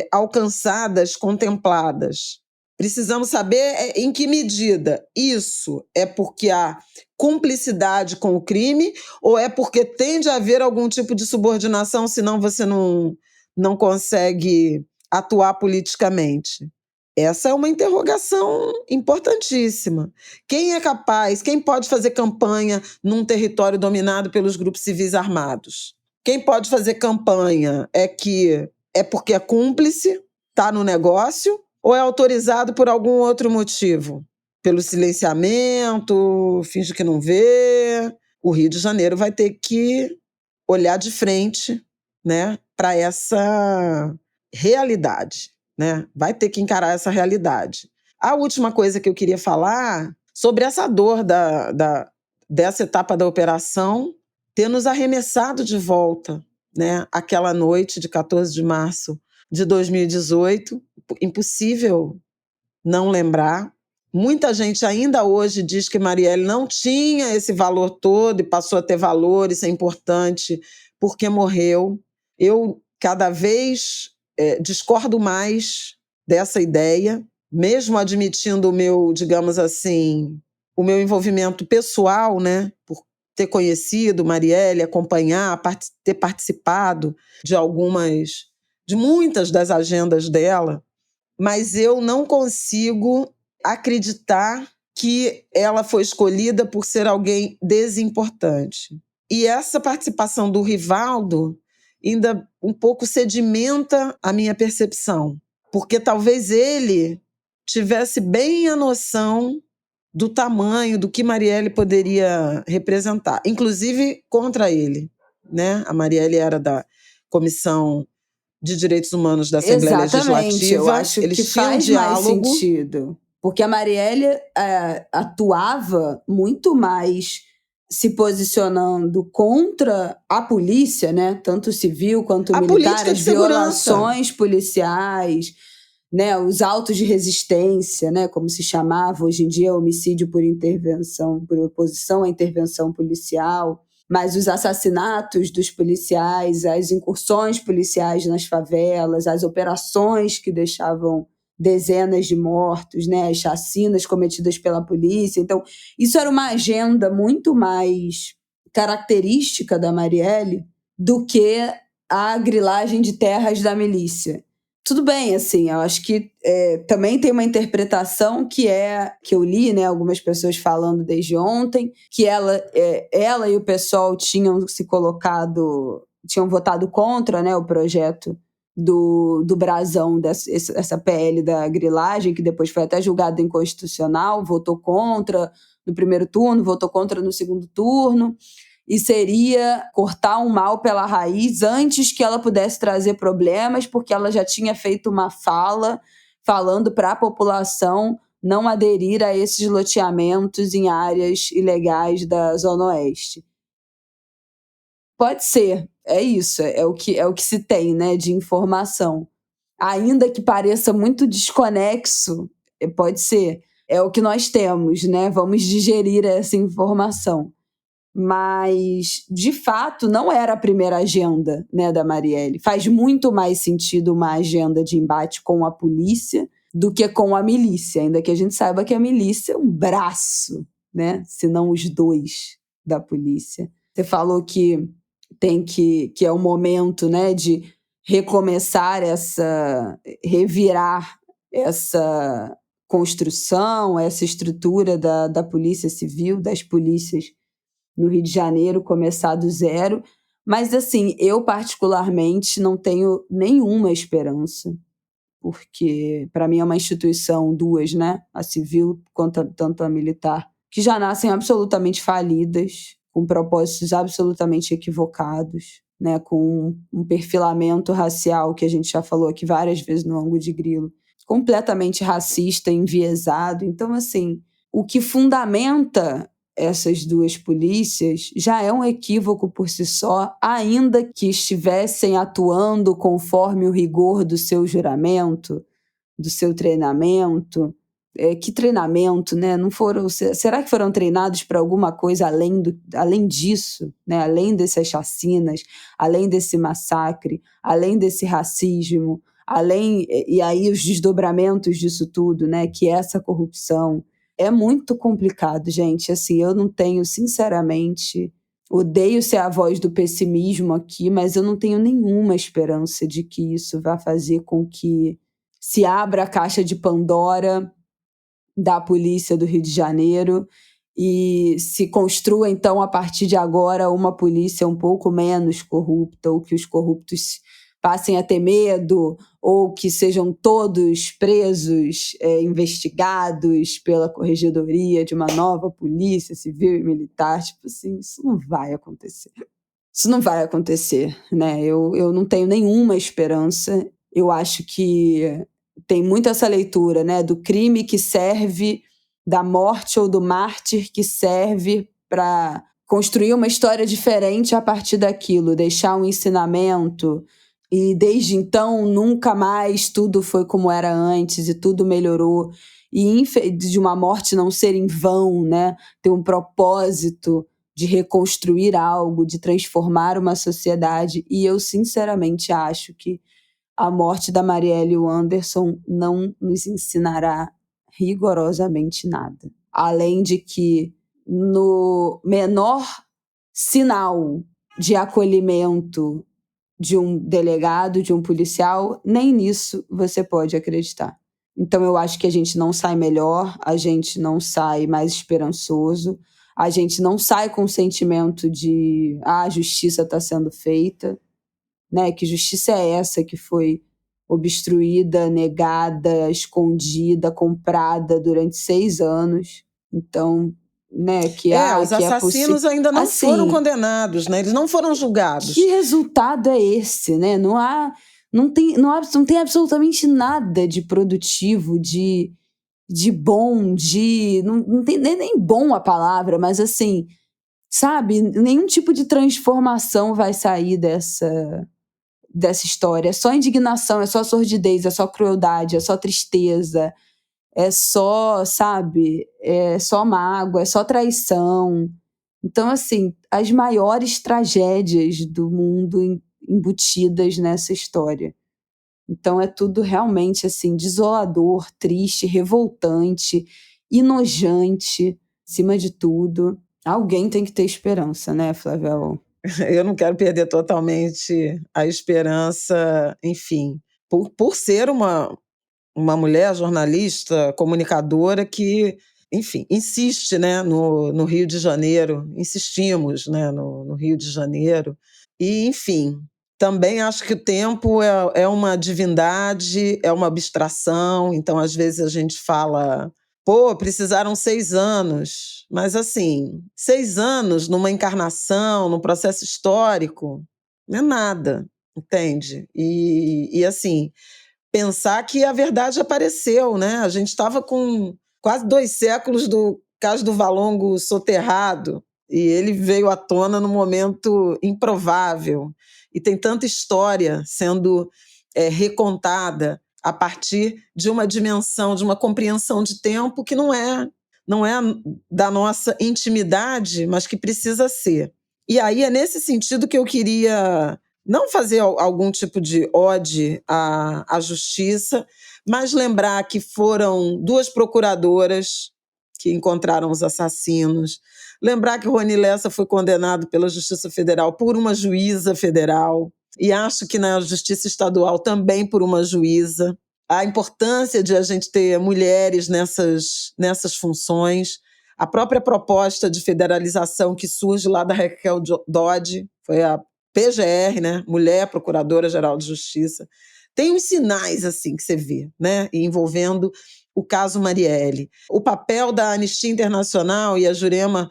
alcançadas, contempladas. Precisamos saber em que medida isso é porque há cumplicidade com o crime ou é porque tende a haver algum tipo de subordinação, senão você não consegue atuar politicamente. Essa é uma interrogação importantíssima. Quem é capaz, quem pode fazer campanha num território dominado pelos grupos civis armados? Quem pode fazer campanha é porque é cúmplice, está no negócio, ou é autorizado por algum outro motivo? Pelo silenciamento, finge que não vê. O Rio de Janeiro vai ter que olhar de frente, né, para essa realidade, né? Vai ter que encarar essa realidade. A última coisa que eu queria falar sobre essa dor dessa etapa da operação ter nos arremessado de volta, né, aquela noite de 14 de março de 2018, impossível não lembrar. Muita gente ainda hoje diz que Marielle não tinha esse valor todo e passou a ter valor, isso é importante, porque morreu. Eu cada vez discordo mais dessa ideia, mesmo admitindo o meu, digamos assim, o meu envolvimento pessoal, né, por ter conhecido Marielle, acompanhar, ter participado de muitas das agendas dela, mas eu não consigo acreditar que ela foi escolhida por ser alguém desimportante. E essa participação do Rivaldo ainda um pouco sedimenta a minha percepção, porque talvez ele tivesse bem a noção do tamanho do que Marielle poderia representar, inclusive contra ele, né? A Marielle era da Comissão de Direitos Humanos da Assembleia Exatamente, eu Legislativa, acho eles que tinham faz mais diálogo. sentido. Porque a Marielle atuava muito mais se posicionando contra a polícia, né? Tanto civil quanto A militar, política as de segurança. violações policiais, né? Os autos de resistência, né? Como se chamava hoje em dia, homicídio por intervenção, por oposição à intervenção policial. Mas os assassinatos dos policiais, as incursões policiais nas favelas, as operações que deixavam dezenas de mortos, né, as chacinas cometidas pela polícia. Então, isso era uma agenda muito mais característica da Marielle do que a grilagem de terras da milícia. Tudo bem, assim, eu acho que também tem uma interpretação que eu li, né, algumas pessoas falando desde ontem, que ela e o pessoal tinham votado contra, né, o projeto do Brazão, essa PL da grilagem, que depois foi até julgada inconstitucional, votou contra no primeiro turno, votou contra no segundo turno, e seria cortar um mal pela raiz antes que ela pudesse trazer problemas, porque ela já tinha feito uma fala falando para a população não aderir a esses loteamentos em áreas ilegais da Zona Oeste. Pode ser, é isso, é o que se tem, né, de informação. Ainda que pareça muito desconexo, pode ser, é o que nós temos, né? Vamos digerir essa informação. Mas, de fato, não era a primeira agenda, né, da Marielle. Faz muito mais sentido uma agenda de embate com a polícia do que com a milícia, ainda que a gente saiba que a milícia é um braço, né, se não os dois da polícia. Você falou que que é o momento, né, de recomeçar revirar essa construção, essa estrutura da Polícia Civil, das polícias no Rio de Janeiro, começar do zero. Mas, assim, eu particularmente não tenho nenhuma esperança, porque para mim é uma instituição, duas, né? A civil quanto tanto a militar, que já nascem absolutamente falidas, com propósitos absolutamente equivocados, né? Com um perfilamento racial que a gente já falou aqui várias vezes no Ângulo de Grilo, completamente racista, enviesado. Então, assim, o que fundamenta essas duas polícias já é um equívoco por si só, ainda que estivessem atuando conforme o rigor do seu juramento, do seu treinamento. Que treinamento, né? Não foram, será que foram treinados para alguma coisa além disso, né? Além dessas chacinas, além desse massacre, além desse racismo, e aí os desdobramentos disso tudo, né? Que é essa corrupção. É muito complicado, gente. Assim, eu não tenho, sinceramente, odeio ser a voz do pessimismo aqui, mas eu não tenho nenhuma esperança de que isso vá fazer com que se abra a caixa de Pandora da polícia do Rio de Janeiro e se construa, então, a partir de agora, uma polícia um pouco menos corrupta, ou que os corruptos passem a ter medo, ou que sejam todos presos, investigados pela corregedoria de uma nova polícia civil e militar. Tipo assim, isso não vai acontecer. Isso não vai acontecer, né? Eu não tenho nenhuma esperança. Eu acho que tem muito essa leitura, né, do crime que serve, da morte ou do mártir que serve para construir uma história diferente a partir daquilo, deixar um ensinamento. E desde então nunca mais tudo foi como era antes e tudo melhorou. E de uma morte não ser em vão, né, ter um propósito de reconstruir algo, de transformar uma sociedade. E eu sinceramente acho que a morte da Marielle e o Anderson não nos ensinará rigorosamente nada. Além de que, no menor sinal de acolhimento de um delegado, de um policial, nem nisso você pode acreditar. Então eu acho que a gente não sai melhor, a gente não sai mais esperançoso, a gente não sai com o sentimento de a justiça está sendo feita, né? Que justiça é essa que foi obstruída, negada, escondida, comprada durante 6 anos, Então, né, Os assassinos ainda não foram condenados, né? Eles não foram julgados. Que resultado é esse, né? Não tem absolutamente nada de produtivo, de bom, não tem nem bom a palavra, mas assim, sabe? Nenhum tipo de transformação vai sair dessa história. É só indignação, é só sordidez, é só crueldade, é só tristeza, é só, sabe? É só mágoa, é só traição. Então, assim, as maiores tragédias do mundo embutidas nessa história. Então é tudo realmente, assim, desolador, triste, revoltante, enojante, acima de tudo. Alguém tem que ter esperança, né, Flávia? Eu não quero perder totalmente a esperança, enfim, por ser uma mulher jornalista, comunicadora que, enfim, insiste, né, no Rio de Janeiro, insistimos, né, no Rio de Janeiro, e, enfim, também acho que o tempo é uma divindade, é uma abstração, então às vezes a gente fala, pô, precisaram 6 anos, mas assim, 6 anos numa encarnação, num processo histórico, não é nada, entende? E assim, pensar que a verdade apareceu, né? A gente estava com quase 2 séculos do caso do Valongo soterrado, e ele veio à tona num momento improvável. E tem tanta história sendo recontada a partir de uma dimensão, de uma compreensão de tempo que não é da nossa intimidade, mas que precisa ser. E aí é nesse sentido que eu queria não fazer algum tipo de ode à justiça, mas lembrar que foram 2 procuradoras que encontraram os assassinos, lembrar que o Rony Lessa foi condenado pela Justiça Federal por uma juíza federal, e acho que na Justiça Estadual também por uma juíza. A importância de a gente ter mulheres nessas funções, a própria proposta de federalização que surge lá da Raquel Dodge, foi a PGR, né? Mulher Procuradora-Geral de Justiça. Tem uns sinais assim que você vê, né? Envolvendo o caso Marielle. O papel da Anistia Internacional, e a Jurema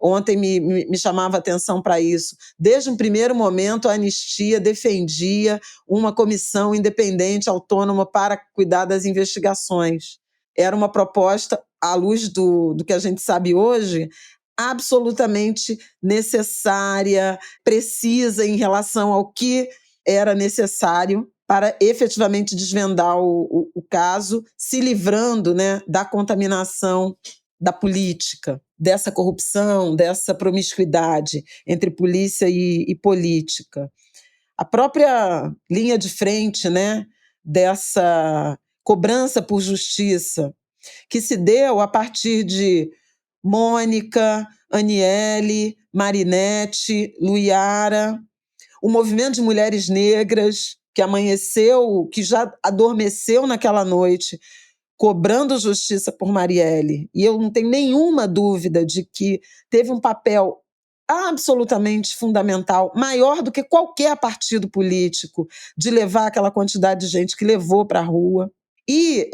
ontem me chamava a atenção para isso. Desde um primeiro momento, a Anistia defendia uma comissão independente, autônoma, para cuidar das investigações. Era uma proposta, à luz do que a gente sabe hoje, absolutamente necessária, precisa em relação ao que era necessário para efetivamente desvendar o caso, se livrando, né, da contaminação da política, dessa corrupção, dessa promiscuidade entre polícia e política. A própria linha de frente, né, dessa cobrança por justiça, que se deu a partir de Mônica, Aniele, Marinette, Luiara, o movimento de mulheres negras que amanheceu, que já adormeceu naquela noite, cobrando justiça por Marielle. E eu não tenho nenhuma dúvida de que teve um papel absolutamente fundamental, maior do que qualquer partido político, de levar aquela quantidade de gente que levou para a rua. E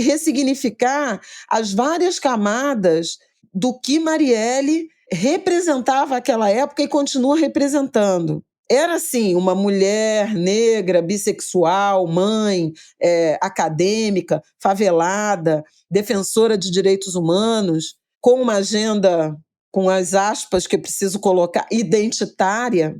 ressignificar as várias camadas do que Marielle representava aquela época e continua representando. Era, assim, uma mulher negra, bissexual, mãe, acadêmica, favelada, defensora de direitos humanos, com uma agenda, com as aspas que eu preciso colocar, identitária,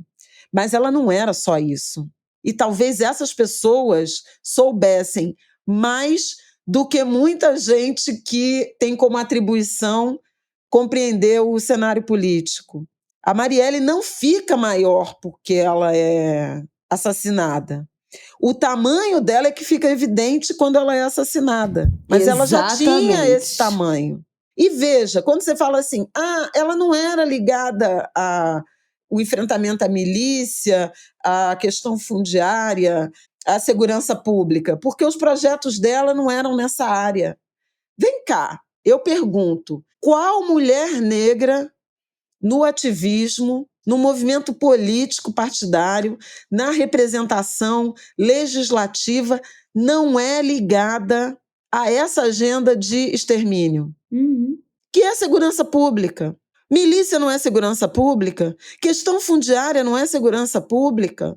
mas ela não era só isso. E talvez essas pessoas soubessem mais do que muita gente que tem como atribuição compreender o cenário político. A Marielle não fica maior porque ela é assassinada. O tamanho dela é que fica evidente quando ela é assassinada. Mas ela já tinha esse tamanho. E veja, quando você fala assim, ela não era ligada ao enfrentamento à milícia, à questão fundiária, à segurança pública, porque os projetos dela não eram nessa área. Vem cá, eu pergunto, qual mulher negra no ativismo, no movimento político partidário, na representação legislativa, não é ligada a essa agenda de extermínio? Que é segurança pública. Milícia não é segurança pública. Questão fundiária não é segurança pública.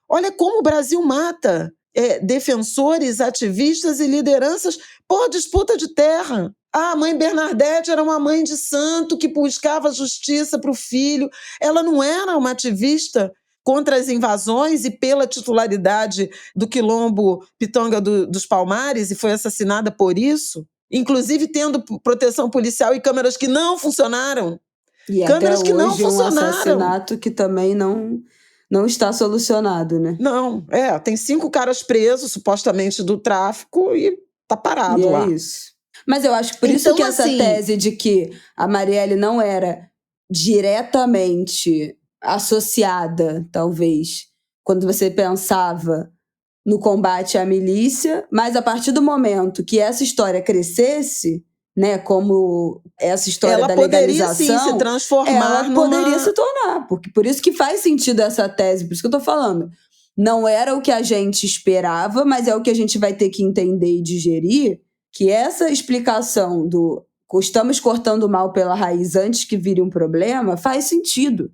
Olha como o Brasil mata defensores, ativistas e lideranças por disputa de terra. A mãe Bernadette era uma mãe de santo que buscava justiça para o filho. Ela não era uma ativista contra as invasões e pela titularidade do quilombo Pitonga dos Palmares e foi assassinada por isso, inclusive tendo proteção policial e câmeras que não funcionaram. E câmeras até que não funcionaram. Um assassinato que também não está solucionado, né? Não, tem 5 caras presos, supostamente, do tráfico e tá parado lá. É isso. Mas eu acho que por isso que essa tese de que a Marielle não era diretamente associada, talvez, quando você pensava no combate à milícia, mas a partir do momento que essa história crescesse, né, como essa história da legalização, poderia sim se transformar ela poderia se tornar, porque por isso que faz sentido essa tese, por isso que eu tô falando. Não era o que a gente esperava, mas é o que a gente vai ter que entender e digerir, que essa explicação do estamos cortando o mal pela raiz antes que vire um problema faz sentido.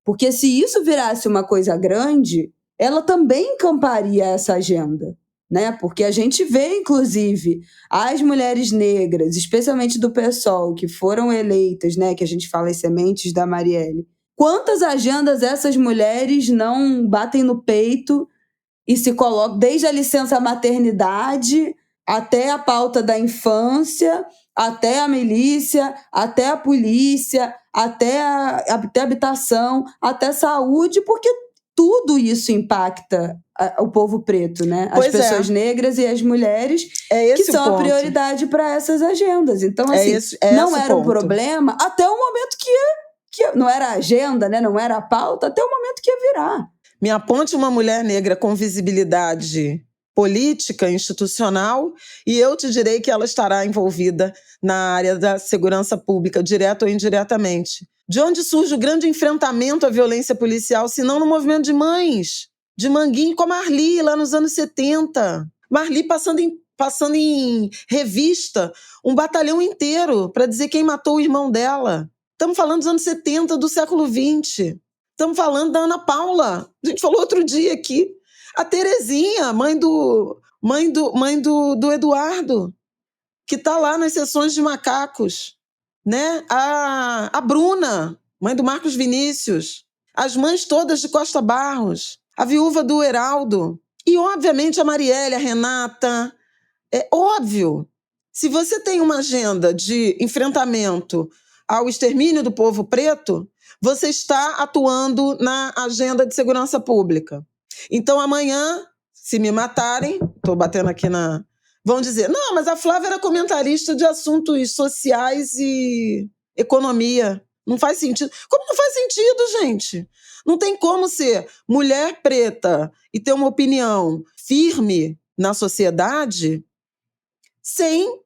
Porque se isso virasse uma coisa grande, ela também encamparia essa agenda, né? Porque a gente vê, inclusive, as mulheres negras, especialmente do PSOL, que foram eleitas, né? Que a gente fala as sementes da Marielle. Quantas agendas essas mulheres não batem no peito e se colocam, desde a licença maternidade até a pauta da infância, até a milícia, até a polícia, até a habitação, até saúde, porque tudo isso impacta o povo preto, né? As pessoas negras e as mulheres, que são a prioridade para essas agendas. Então, assim, não era um problema até o momento que não era a agenda, né? Não era a pauta, até o momento que ia virar. Me aponte uma mulher negra com visibilidade política, institucional, e eu te direi que ela estará envolvida na área da segurança pública, direto ou indiretamente. De onde surge o grande enfrentamento à violência policial, se não no movimento de mães, de Manguinho com a Marli, lá nos anos 70. Marli passando em revista um batalhão inteiro para dizer quem matou o irmão dela. Estamos falando dos anos 70, do século XX. Estamos falando da Ana Paula. A gente falou outro dia aqui. A Terezinha, mãe do Eduardo, que está lá nas sessões de macacos, né? A Bruna, mãe do Marcos Vinícius, as mães todas de Costa Barros, a viúva do Heraldo e, obviamente, a Marielle, a Renata. É óbvio, se você tem uma agenda de enfrentamento ao extermínio do povo preto, você está atuando na agenda de segurança pública. Então, amanhã, se me matarem, estou batendo aqui vão dizer, não, mas a Flávia era comentarista de assuntos sociais e economia. Não faz sentido. Como não faz sentido, gente? Não tem como ser mulher preta e ter uma opinião firme na sociedade sem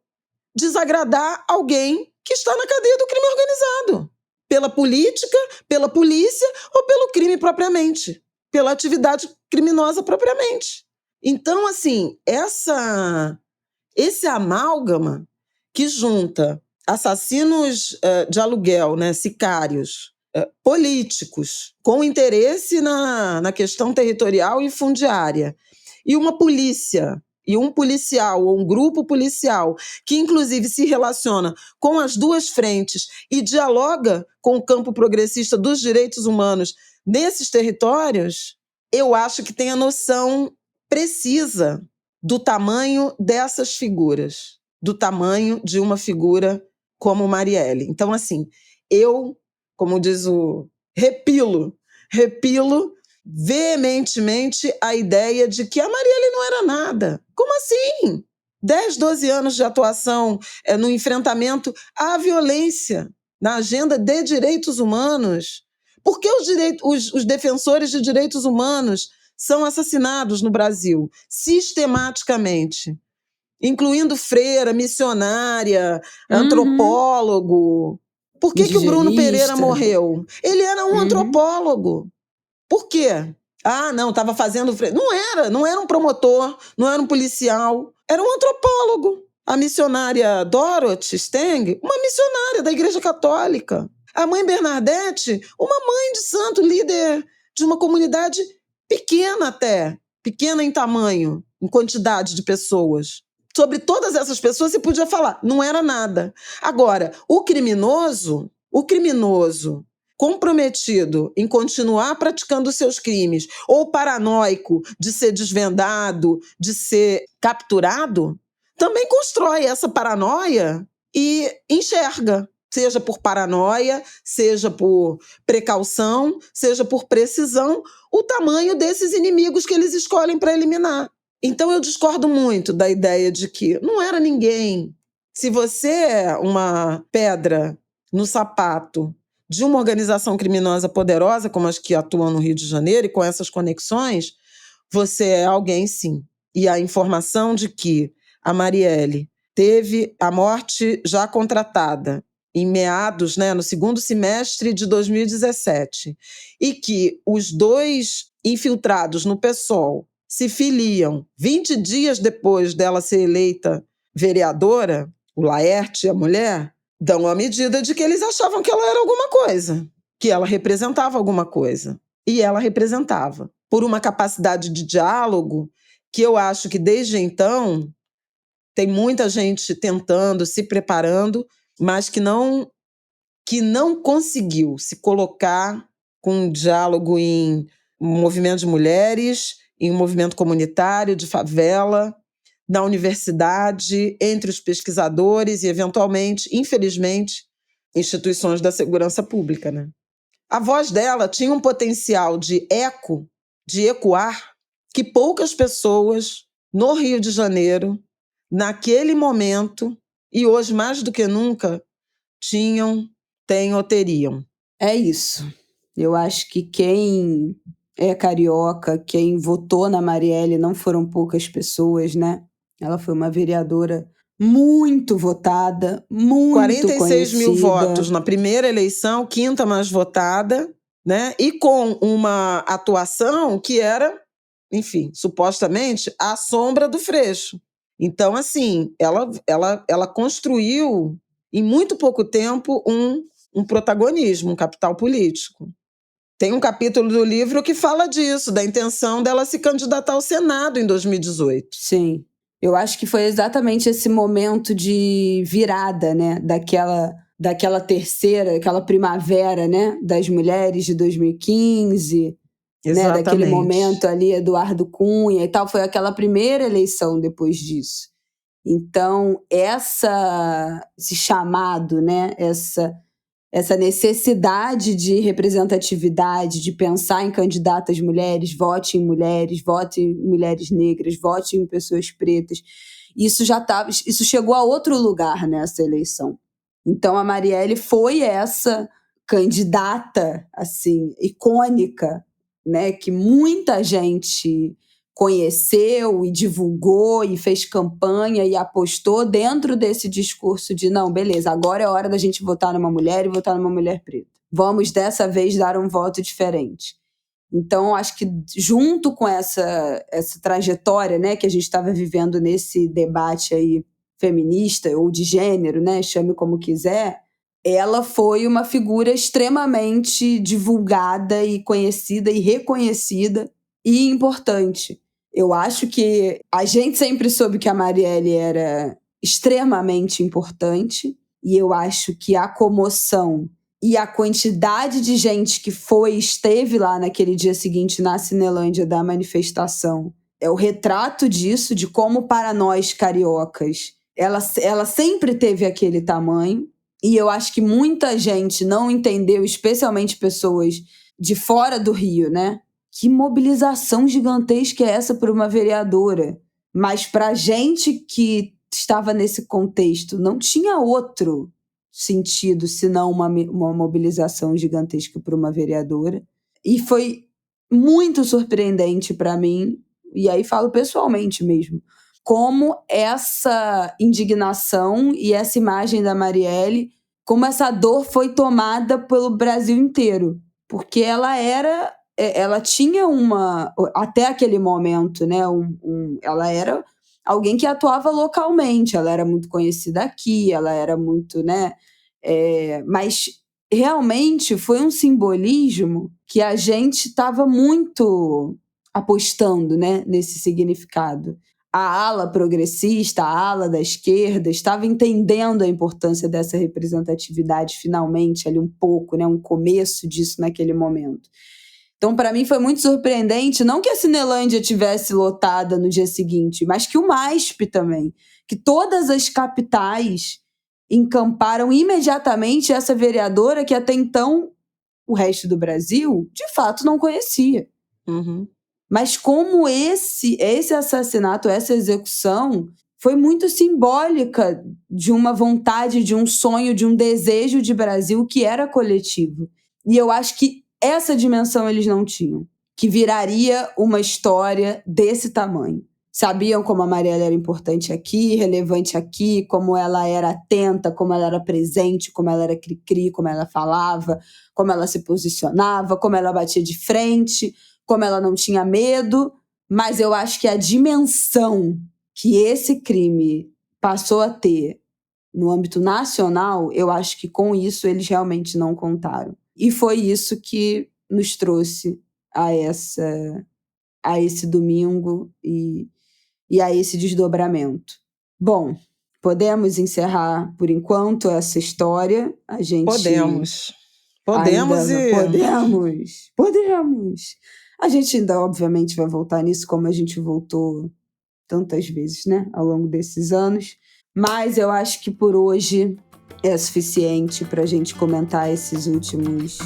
desagradar alguém que está na cadeia do crime organizado. Pela política, pela polícia ou pelo crime propriamente. Pela atividade criminosa propriamente. Então, assim, esse amálgama que junta assassinos de aluguel, né, sicários, políticos, com interesse na questão territorial e fundiária, e uma polícia, e um policial, ou um grupo policial, que inclusive se relaciona com as duas frentes e dialoga com o campo progressista dos direitos humanos nesses territórios, eu acho que tem a noção precisa do tamanho dessas figuras, do tamanho de uma figura como Marielle. Então, assim, eu, como diz repilo veementemente a ideia de que a Marielle não era nada. Como assim? 10, 12 anos de atuação no enfrentamento à violência, na agenda de direitos humanos. Por que os defensores de direitos humanos são assassinados no Brasil, sistematicamente? Incluindo freira, missionária, antropólogo. Por que o Bruno Pereira morreu? Ele era um antropólogo. Por quê? Ah, não, estava fazendo freira. Não era um promotor, não era um policial, era um antropólogo. A missionária Dorothy Steng, uma missionária da Igreja Católica. A mãe Bernadette, uma mãe de santo, líder de uma comunidade pequena até, pequena em tamanho, em quantidade de pessoas. Sobre todas essas pessoas se podia falar, não era nada. Agora, o criminoso comprometido em continuar praticando seus crimes, ou paranoico de ser desvendado, de ser capturado, também constrói essa paranoia e enxerga, seja por paranoia, seja por precaução, seja por precisão, o tamanho desses inimigos que eles escolhem para eliminar. Então eu discordo muito da ideia de que não era ninguém. Se você é uma pedra no sapato de uma organização criminosa poderosa, como as que atuam no Rio de Janeiro, e com essas conexões, você é alguém, sim. E a informação de que a Marielle teve a morte já contratada em meados, no segundo semestre de 2017, e que os 2 infiltrados no PSOL se filiam 20 dias depois dela ser eleita vereadora, o Laerte e a mulher, dão a medida de que eles achavam que ela era alguma coisa, que ela representava alguma coisa. E ela representava. Por uma capacidade de diálogo que eu acho que desde então tem muita gente tentando, se preparando, mas que não conseguiu se colocar com um diálogo em um movimento de mulheres, em um movimento comunitário de favela, na universidade, entre os pesquisadores e, eventualmente, infelizmente, instituições da segurança pública, né? A voz dela tinha um potencial de ecoar, que poucas pessoas no Rio de Janeiro, naquele momento, e hoje mais do que nunca, têm ou teriam. É isso. Eu acho que quem é carioca, quem votou na Marielle, não foram poucas pessoas, né? Ela foi uma vereadora muito votada, muito 46 mil conhecida. votos na primeira eleição, 5ª mais votada, né? E com uma atuação que era, enfim, supostamente, à sombra do Freixo. Então, assim, ela construiu, em muito pouco tempo, um protagonismo, um capital político. Tem um capítulo do livro que fala disso, da intenção dela se candidatar ao Senado em 2018. Sim. Eu acho que foi exatamente esse momento de virada, né? Daquela terceira, aquela primavera, né? Das mulheres de 2015, né? Daquele momento ali, Eduardo Cunha e tal. Foi aquela primeira eleição depois disso. Então, esse chamado, né? Essa necessidade de representatividade, de pensar em candidatas mulheres, vote em mulheres negras, vote em pessoas pretas. Isso chegou a outro lugar nessa eleição. Então a Marielle foi essa candidata assim icônica, né, que muita gente conheceu e divulgou e fez campanha e apostou dentro desse discurso de não, beleza, agora é hora da gente votar numa mulher e votar numa mulher preta. Vamos dessa vez dar um voto diferente. Então, acho que junto com essa trajetória, né, que a gente estava vivendo nesse debate aí feminista ou de gênero, né, chame como quiser, ela foi uma figura extremamente divulgada e conhecida e reconhecida e importante. Eu acho que a gente sempre soube que a Marielle era extremamente importante e eu acho que a comoção e a quantidade de gente que esteve lá naquele dia seguinte na Cinelândia da manifestação é o retrato disso, de como para nós cariocas ela sempre teve aquele tamanho. E eu acho que muita gente não entendeu, especialmente pessoas de fora do Rio, né? Que mobilização gigantesca é essa por uma vereadora? Mas para a gente que estava nesse contexto, não tinha outro sentido senão uma mobilização gigantesca por uma vereadora. E foi muito surpreendente para mim, e aí falo pessoalmente mesmo, como essa indignação e essa imagem da Marielle, como essa dor foi tomada pelo Brasil inteiro. Porque ela tinha até aquele momento, né, ela era alguém que atuava localmente. Ela era muito conhecida aqui, ela era muito, né? Mas realmente foi um simbolismo que a gente estava muito apostando, né, nesse significado. A ala progressista, a ala da esquerda, estava entendendo a importância dessa representatividade finalmente, ali um pouco, né, um começo disso naquele momento. Então, para mim, foi muito surpreendente, não que a Cinelândia tivesse lotada no dia seguinte, mas que o MASP também, que todas as capitais encamparam imediatamente essa vereadora que até então o resto do Brasil, de fato, não conhecia. Uhum. Mas como esse assassinato, essa execução, foi muito simbólica de uma vontade, de um sonho, de um desejo de Brasil que era coletivo. E eu acho que essa dimensão eles não tinham, que viraria uma história desse tamanho. Sabiam como a Marielle era importante aqui, relevante aqui, como ela era atenta, como ela era presente, como ela era cri-cri, como ela falava, como ela se posicionava, como ela batia de frente, como ela não tinha medo. Mas eu acho que a dimensão que esse crime passou a ter no âmbito nacional, eu acho que com isso eles realmente não contaram. E foi isso que nos trouxe a esse domingo e a esse desdobramento. Bom, podemos encerrar por enquanto essa história. A gente Podemos ainda podemos. A gente ainda obviamente vai voltar nisso, como a gente voltou tantas vezes, né, ao longo desses anos. Mas eu acho que por hoje é suficiente para a gente comentar esses últimos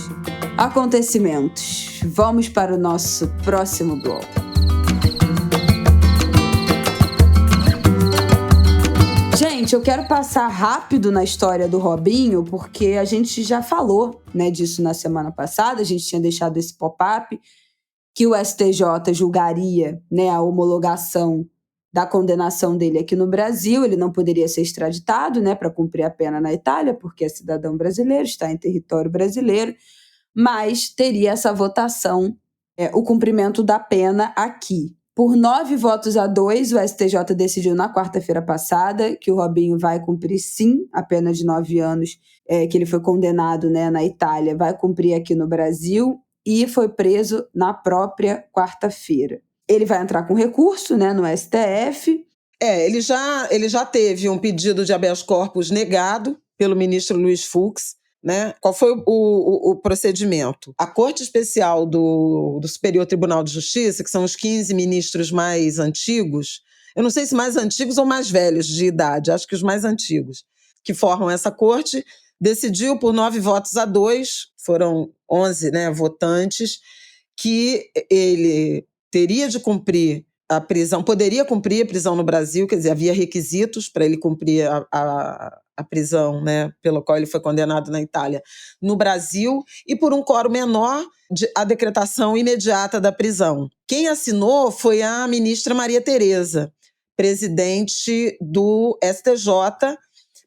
acontecimentos. Vamos para o nosso próximo bloco. Gente, eu quero passar rápido na história do Robinho, porque a gente já falou, né, disso na semana passada, a gente tinha deixado esse pop-up, que o STJ julgaria, né, a homologação da condenação dele aqui no Brasil. Ele não poderia ser extraditado, né, para cumprir a pena na Itália, porque é cidadão brasileiro, está em território brasileiro, mas teria essa votação, o cumprimento da pena aqui. Por 9-2, o STJ decidiu na quarta-feira passada que o Robinho vai cumprir, sim, a pena de 9 anos que ele foi condenado, né, na Itália, vai cumprir aqui no Brasil, e foi preso na própria quarta-feira. Ele vai entrar com recurso, né, no STF. Ele já teve um pedido de habeas corpus negado pelo ministro Luiz Fux, né? Qual foi o procedimento? A Corte Especial do Superior Tribunal de Justiça, que são os 15 ministros mais antigos, eu não sei se mais antigos ou mais velhos de idade, acho que os mais antigos, que formam essa corte, decidiu por 9-2, foram 11, né, votantes, que ele teria de cumprir a prisão, poderia cumprir a prisão no Brasil, quer dizer, havia requisitos para ele cumprir a prisão, né, pela qual ele foi condenado na Itália, no Brasil, e por um quórum menor, a decretação imediata da prisão. Quem assinou foi a ministra Maria Tereza, presidente do STJ,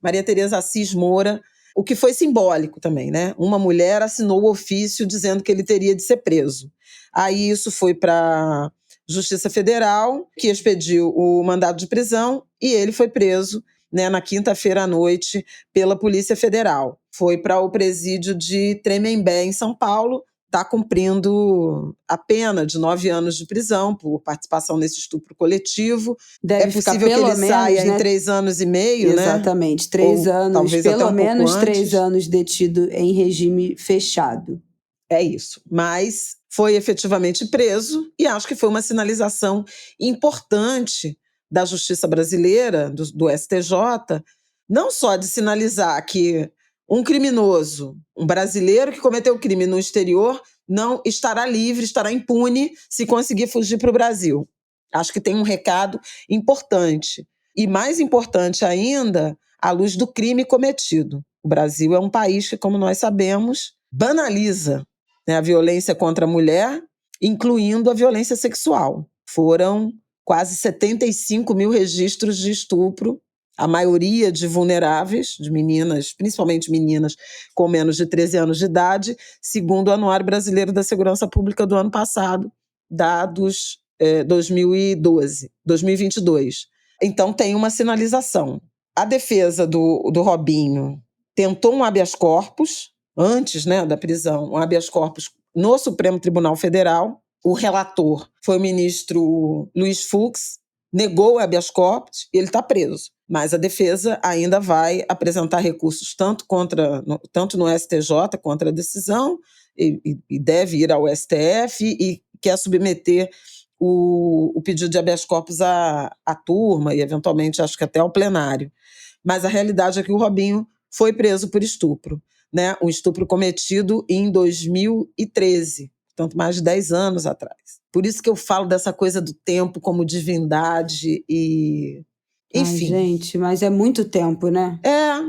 Maria Tereza Assis Moura, o que foi simbólico também, né? Uma mulher assinou o ofício dizendo que ele teria de ser preso. Aí isso foi para Justiça Federal, que expediu o mandado de prisão, e ele foi preso, né, na quinta-feira à noite pela Polícia Federal. Foi para o presídio de Tremembé, em São Paulo, está cumprindo a pena de 9 anos de prisão por participação nesse estupro coletivo. Deve possível que ele saia, né, em 3 anos e meio, exatamente, 3 anos, talvez pelo até menos 3 anos detido em regime fechado. É isso, mas foi efetivamente preso, e acho que foi uma sinalização importante da justiça brasileira, do STJ, não só de sinalizar que um criminoso, um brasileiro que cometeu crime no exterior, não estará livre, estará impune se conseguir fugir para o Brasil. Acho que tem um recado importante. E mais importante ainda, à luz do crime cometido. O Brasil é um país que, como nós sabemos, banaliza, né, a violência contra a mulher, incluindo a violência sexual. Foram quase 75 mil registros de estupro, a maioria de vulneráveis, de meninas, principalmente meninas com menos de 13 anos de idade, segundo o Anuário Brasileiro da Segurança Pública do ano passado, dados 2022. Então tem uma sinalização. A defesa do Robinho tentou um habeas corpus, antes, né, da prisão, um habeas corpus no Supremo Tribunal Federal. O relator foi o ministro Luiz Fux, negou o habeas corpus e ele está preso. Mas a defesa ainda vai apresentar recursos tanto no STJ contra a decisão, e deve ir ao STF, e quer submeter o pedido de habeas corpus à turma e, eventualmente, acho que até ao plenário. Mas a realidade é que o Robinho foi preso por estupro, né? Um estupro cometido em 2013, portanto, mais de 10 anos atrás. Por isso que eu falo dessa coisa do tempo como divindade e... Enfim. Ai, gente, mas é muito tempo, né?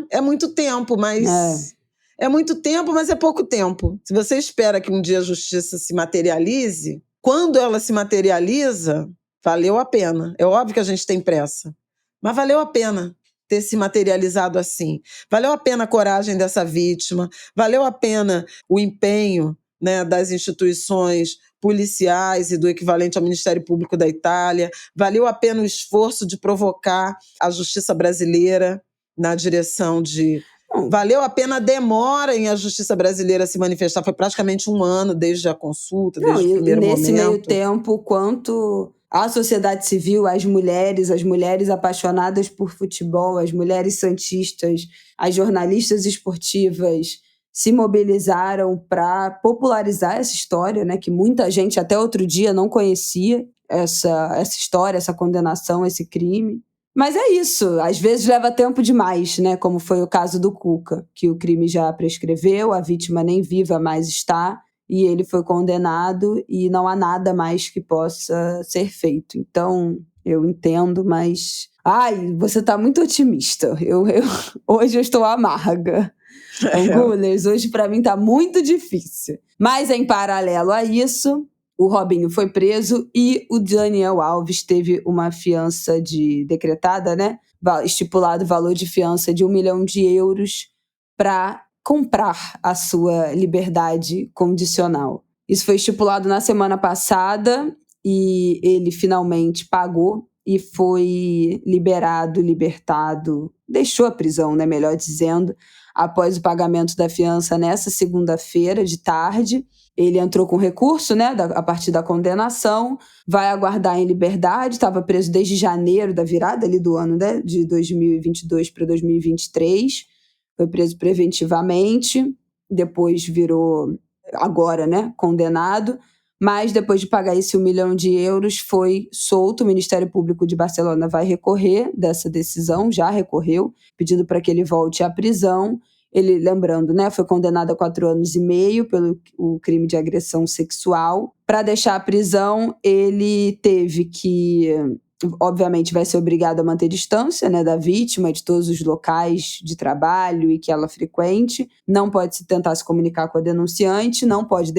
É muito tempo, mas... É muito tempo, mas é pouco tempo. Se você espera que um dia a justiça se materialize, quando ela se materializa, valeu a pena. É óbvio que a gente tem pressa, mas valeu a pena ter se materializado assim. Valeu a pena a coragem dessa vítima, valeu a pena o empenho, né, das instituições policiais e do equivalente ao Ministério Público da Itália, valeu a pena o esforço de provocar a justiça brasileira na direção de... Valeu a pena a demora em a justiça brasileira se manifestar. Foi praticamente 1 ano desde a consulta, desde o primeiro momento. Nesse meio tempo, quanto a sociedade civil, as mulheres apaixonadas por futebol, as mulheres santistas, as jornalistas esportivas se mobilizaram para popularizar essa história, né, que muita gente até outro dia não conhecia essa história, essa condenação, esse crime. Mas é isso, às vezes leva tempo demais, né? Como foi o caso do Cuca, que o crime já prescreveu, a vítima nem viva mais está, e ele foi condenado e não há nada mais que possa ser feito. Então, eu entendo, mas... Ai, você está muito otimista. Hoje eu estou amarga. Angulers, hoje para mim está muito difícil. Mas em paralelo a isso... O Robinho foi preso e o Daniel Alves teve uma fiança decretada, né? Estipulado valor de fiança de 1 milhão de euros para comprar a sua liberdade condicional. Isso foi estipulado na semana passada e ele finalmente pagou e foi libertado, deixou a prisão, né? Melhor dizendo, após o pagamento da fiança nessa segunda-feira de tarde. Ele entrou com recurso, né, a partir da condenação, vai aguardar em liberdade, estava preso desde janeiro, da virada ali do ano, né, de 2022 para 2023, foi preso preventivamente, depois virou, agora, né, condenado, mas depois de pagar esse 1 milhão de euros, foi solto. O Ministério Público de Barcelona vai recorrer dessa decisão, já recorreu, pedindo para que ele volte à prisão. Ele, lembrando, né, foi condenado a 4 anos e meio pelo o crime de agressão sexual. Para deixar a prisão, ele teve que, obviamente, vai ser obrigado a manter distância, né, da vítima, de todos os locais de trabalho e que ela frequente. Não pode tentar se comunicar com a denunciante, não pode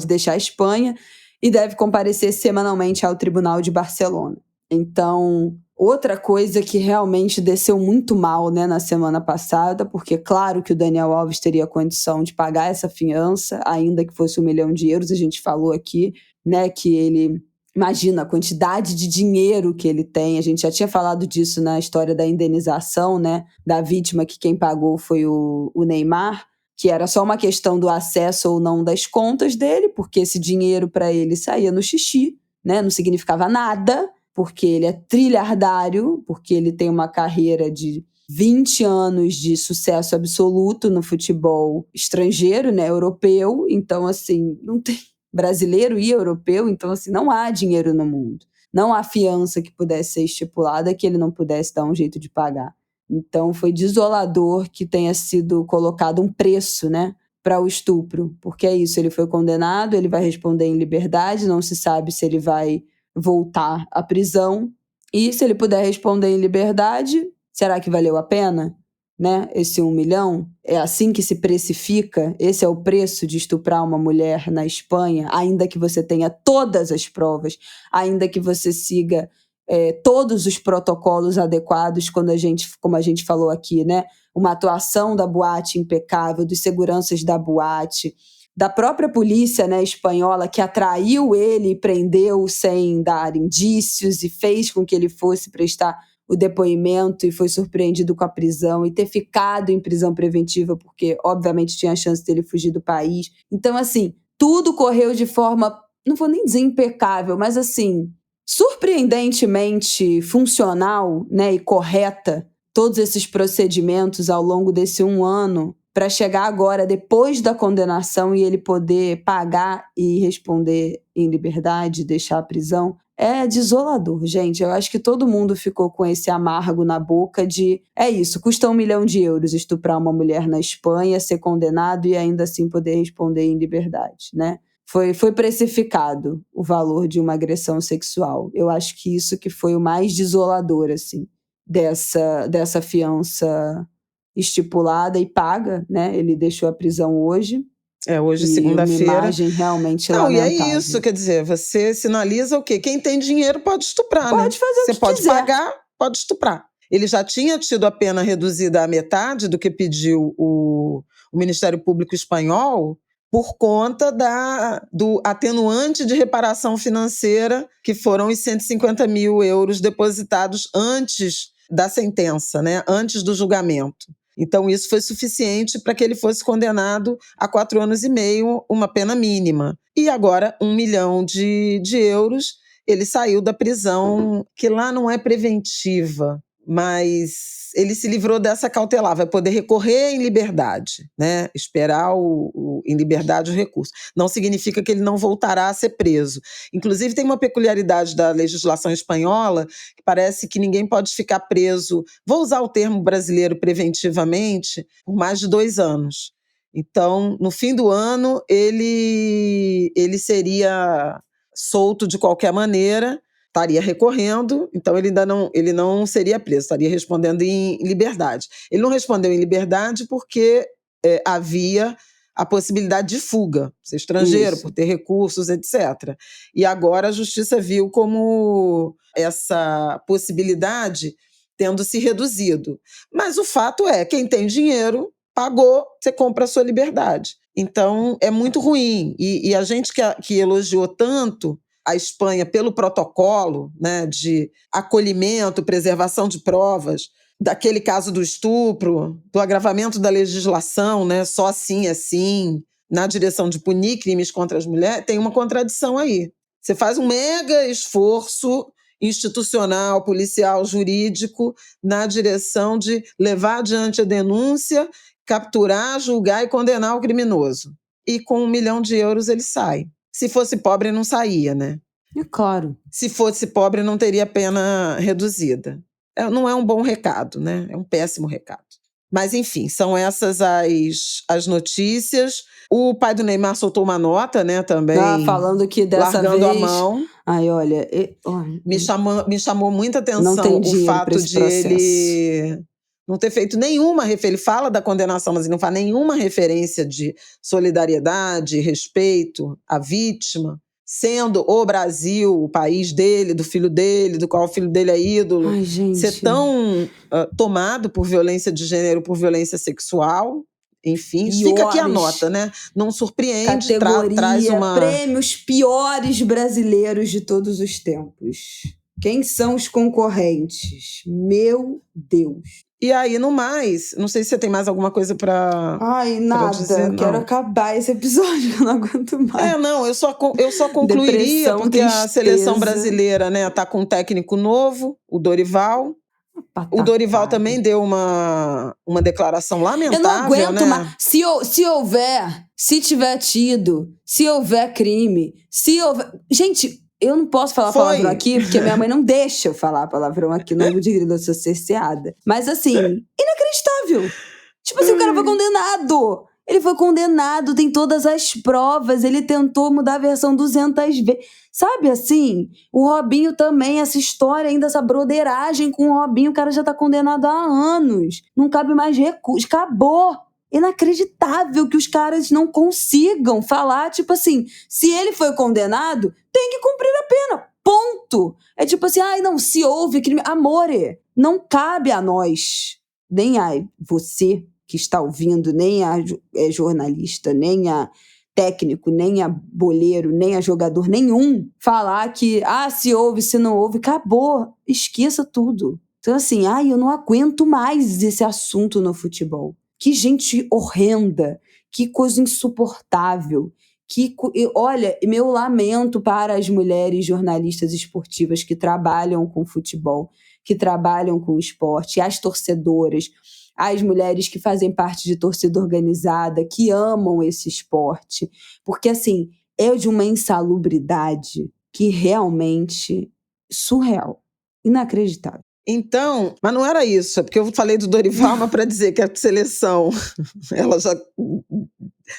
deixar a Espanha e deve comparecer semanalmente ao Tribunal de Barcelona. Então... Outra coisa que realmente desceu muito mal, né, na semana passada, porque claro que o Daniel Alves teria condição de pagar essa fiança, ainda que fosse 1 milhão de euros, a gente falou aqui, né, que ele... Imagina a quantidade de dinheiro que ele tem, a gente já tinha falado disso na história da indenização, né, da vítima, que quem pagou foi o Neymar, que era só uma questão do acesso ou não das contas dele, porque esse dinheiro para ele saía no xixi, né, não significava nada, porque ele é trilhardário, porque ele tem uma carreira de 20 anos de sucesso absoluto no futebol estrangeiro, né, europeu. Então, assim, não tem brasileiro e europeu, então, assim, não há dinheiro no mundo. Não há fiança que pudesse ser estipulada que ele não pudesse dar um jeito de pagar. Então, foi desolador que tenha sido colocado um preço, né, para o estupro, porque é isso, ele foi condenado, ele vai responder em liberdade, não se sabe se ele vai voltar à prisão, e se ele puder responder em liberdade, será que valeu a pena? Né? Esse 1 milhão, é assim que se precifica? Esse é o preço de estuprar uma mulher na Espanha, ainda que você tenha todas as provas, ainda que você siga todos os protocolos adequados, como a gente falou aqui, né? Uma atuação da boate impecável, dos seguranças da boate, da própria polícia, né, espanhola, que atraiu ele e prendeu sem dar indícios e fez com que ele fosse prestar o depoimento e foi surpreendido com a prisão e ter ficado em prisão preventiva porque, obviamente, tinha a chance dele fugir do país. Então, assim, tudo correu de forma, não vou nem dizer impecável, mas, assim, surpreendentemente funcional, né, e correta, todos esses procedimentos ao longo desse 1 ano, para chegar agora, depois da condenação, e ele poder pagar e responder em liberdade, deixar a prisão, é desolador, gente. Eu acho que todo mundo ficou com esse amargo na boca de, é isso, custa 1 milhão de euros estuprar uma mulher na Espanha, ser condenado e ainda assim poder responder em liberdade, né? Foi precificado o valor de uma agressão sexual. Eu acho que isso que foi o mais desolador, assim, dessa fiança estipulada e paga, né? Ele deixou a prisão hoje. Hoje, E segunda-feira. uma imagem realmente Não, lamentável. E é isso, quer dizer, você sinaliza o quê? Quem tem dinheiro pode estuprar, né? Pode fazer o que Você pode quiser. pagar, pode estuprar. Ele já tinha tido a pena reduzida à metade do que pediu o Ministério Público espanhol por conta do atenuante de reparação financeira, que foram os 150 mil euros depositados antes da sentença, né? Antes do julgamento. Então, isso foi suficiente para que ele fosse condenado a 4 anos e meio, uma pena mínima. E agora, 1 milhão de euros, ele saiu da prisão, que lá não é preventiva, mas ele se livrou dessa cautelar, vai poder recorrer em liberdade, né? Esperar em liberdade o recurso. Não significa que ele não voltará a ser preso. Inclusive, tem uma peculiaridade da legislação espanhola, que parece que ninguém pode ficar preso, vou usar o termo brasileiro preventivamente, por mais de 2 anos. Então, no fim do ano, ele seria solto de qualquer maneira, estaria recorrendo, então ele não seria preso, estaria respondendo em liberdade. Ele não respondeu em liberdade porque havia a possibilidade de fuga, ser estrangeiro, por ter recursos, etc. E agora a justiça viu como essa possibilidade tendo se reduzido. Mas o fato é, quem tem dinheiro, pagou, você compra a sua liberdade. Então, é muito ruim. E a gente que elogiou tanto a Espanha pelo protocolo, né, de acolhimento, preservação de provas, daquele caso do estupro, do agravamento da legislação, né, só assim, na direção de punir crimes contra as mulheres, tem uma contradição aí. Você faz um mega esforço institucional, policial, jurídico, na direção de levar adiante a denúncia, capturar, julgar e condenar o criminoso. E com 1 milhão de euros ele sai. Se fosse pobre, não saía, né? É claro. Se fosse pobre, não teria pena reduzida. Não é um bom recado, né? É um péssimo recado. Mas, enfim, são essas as notícias. O pai do Neymar soltou uma nota, né, também. Falando que dessa largando vez... a mão. Ai, olha... Me chamou muita atenção não tem o fato de processo. ele não ter feito nenhuma referência. Ele fala da condenação, mas ele não faz nenhuma referência de solidariedade, respeito à vítima, sendo o Brasil, o país dele, do filho dele, do qual o filho dele é ídolo. Ai, gente. Ser tão tomado por violência de gênero, por violência sexual. Enfim, fica aqui a nota, né? Não surpreende, traz uma... prêmios piores brasileiros de todos os tempos. Quem são os concorrentes? Meu Deus. E aí, no mais, não sei se você tem mais alguma coisa para... Ai, nada. Dizer, não. Quero acabar esse episódio, eu não aguento mais. Eu só concluiria, Depressão, porque tristeza. A seleção brasileira, né, tá com um técnico novo, o Dorival. O Dorival também deu uma declaração lamentável, eu não aguento, né? mais. Se tiver tido, se houver crime, se houver... Gente, eu não posso falar palavrão aqui, porque minha mãe não deixa eu falar palavrão aqui, não digo, eu sou cerceada. Mas assim, inacreditável. Tipo assim, o cara foi condenado. Ele foi condenado, tem todas as provas, ele tentou mudar a versão 200 vezes. Sabe assim? O Robinho também, essa história ainda, essa broderagem com o Robinho, o cara já tá condenado há anos. Não cabe mais recurso, acabou. Inacreditável que os caras não consigam falar, tipo assim, se ele foi condenado, tem que cumprir a pena, ponto. É tipo assim, não, se houve crime, amore, não cabe a nós, nem a você que está ouvindo, nem a jornalista, nem a técnico, nem a boleiro, nem a jogador nenhum falar que, se houve, se não houve, acabou, esqueça tudo. Então assim, eu não aguento mais esse assunto no futebol. Que gente horrenda, que coisa insuportável. Olha, meu lamento para as mulheres jornalistas esportivas que trabalham com futebol, que trabalham com esporte, as torcedoras, as mulheres que fazem parte de torcida organizada, que amam esse esporte, porque assim, é de uma insalubridade que realmente surreal, inacreditável. Então, mas não era isso, é porque eu falei do Dorival, mas para dizer que a seleção, ela já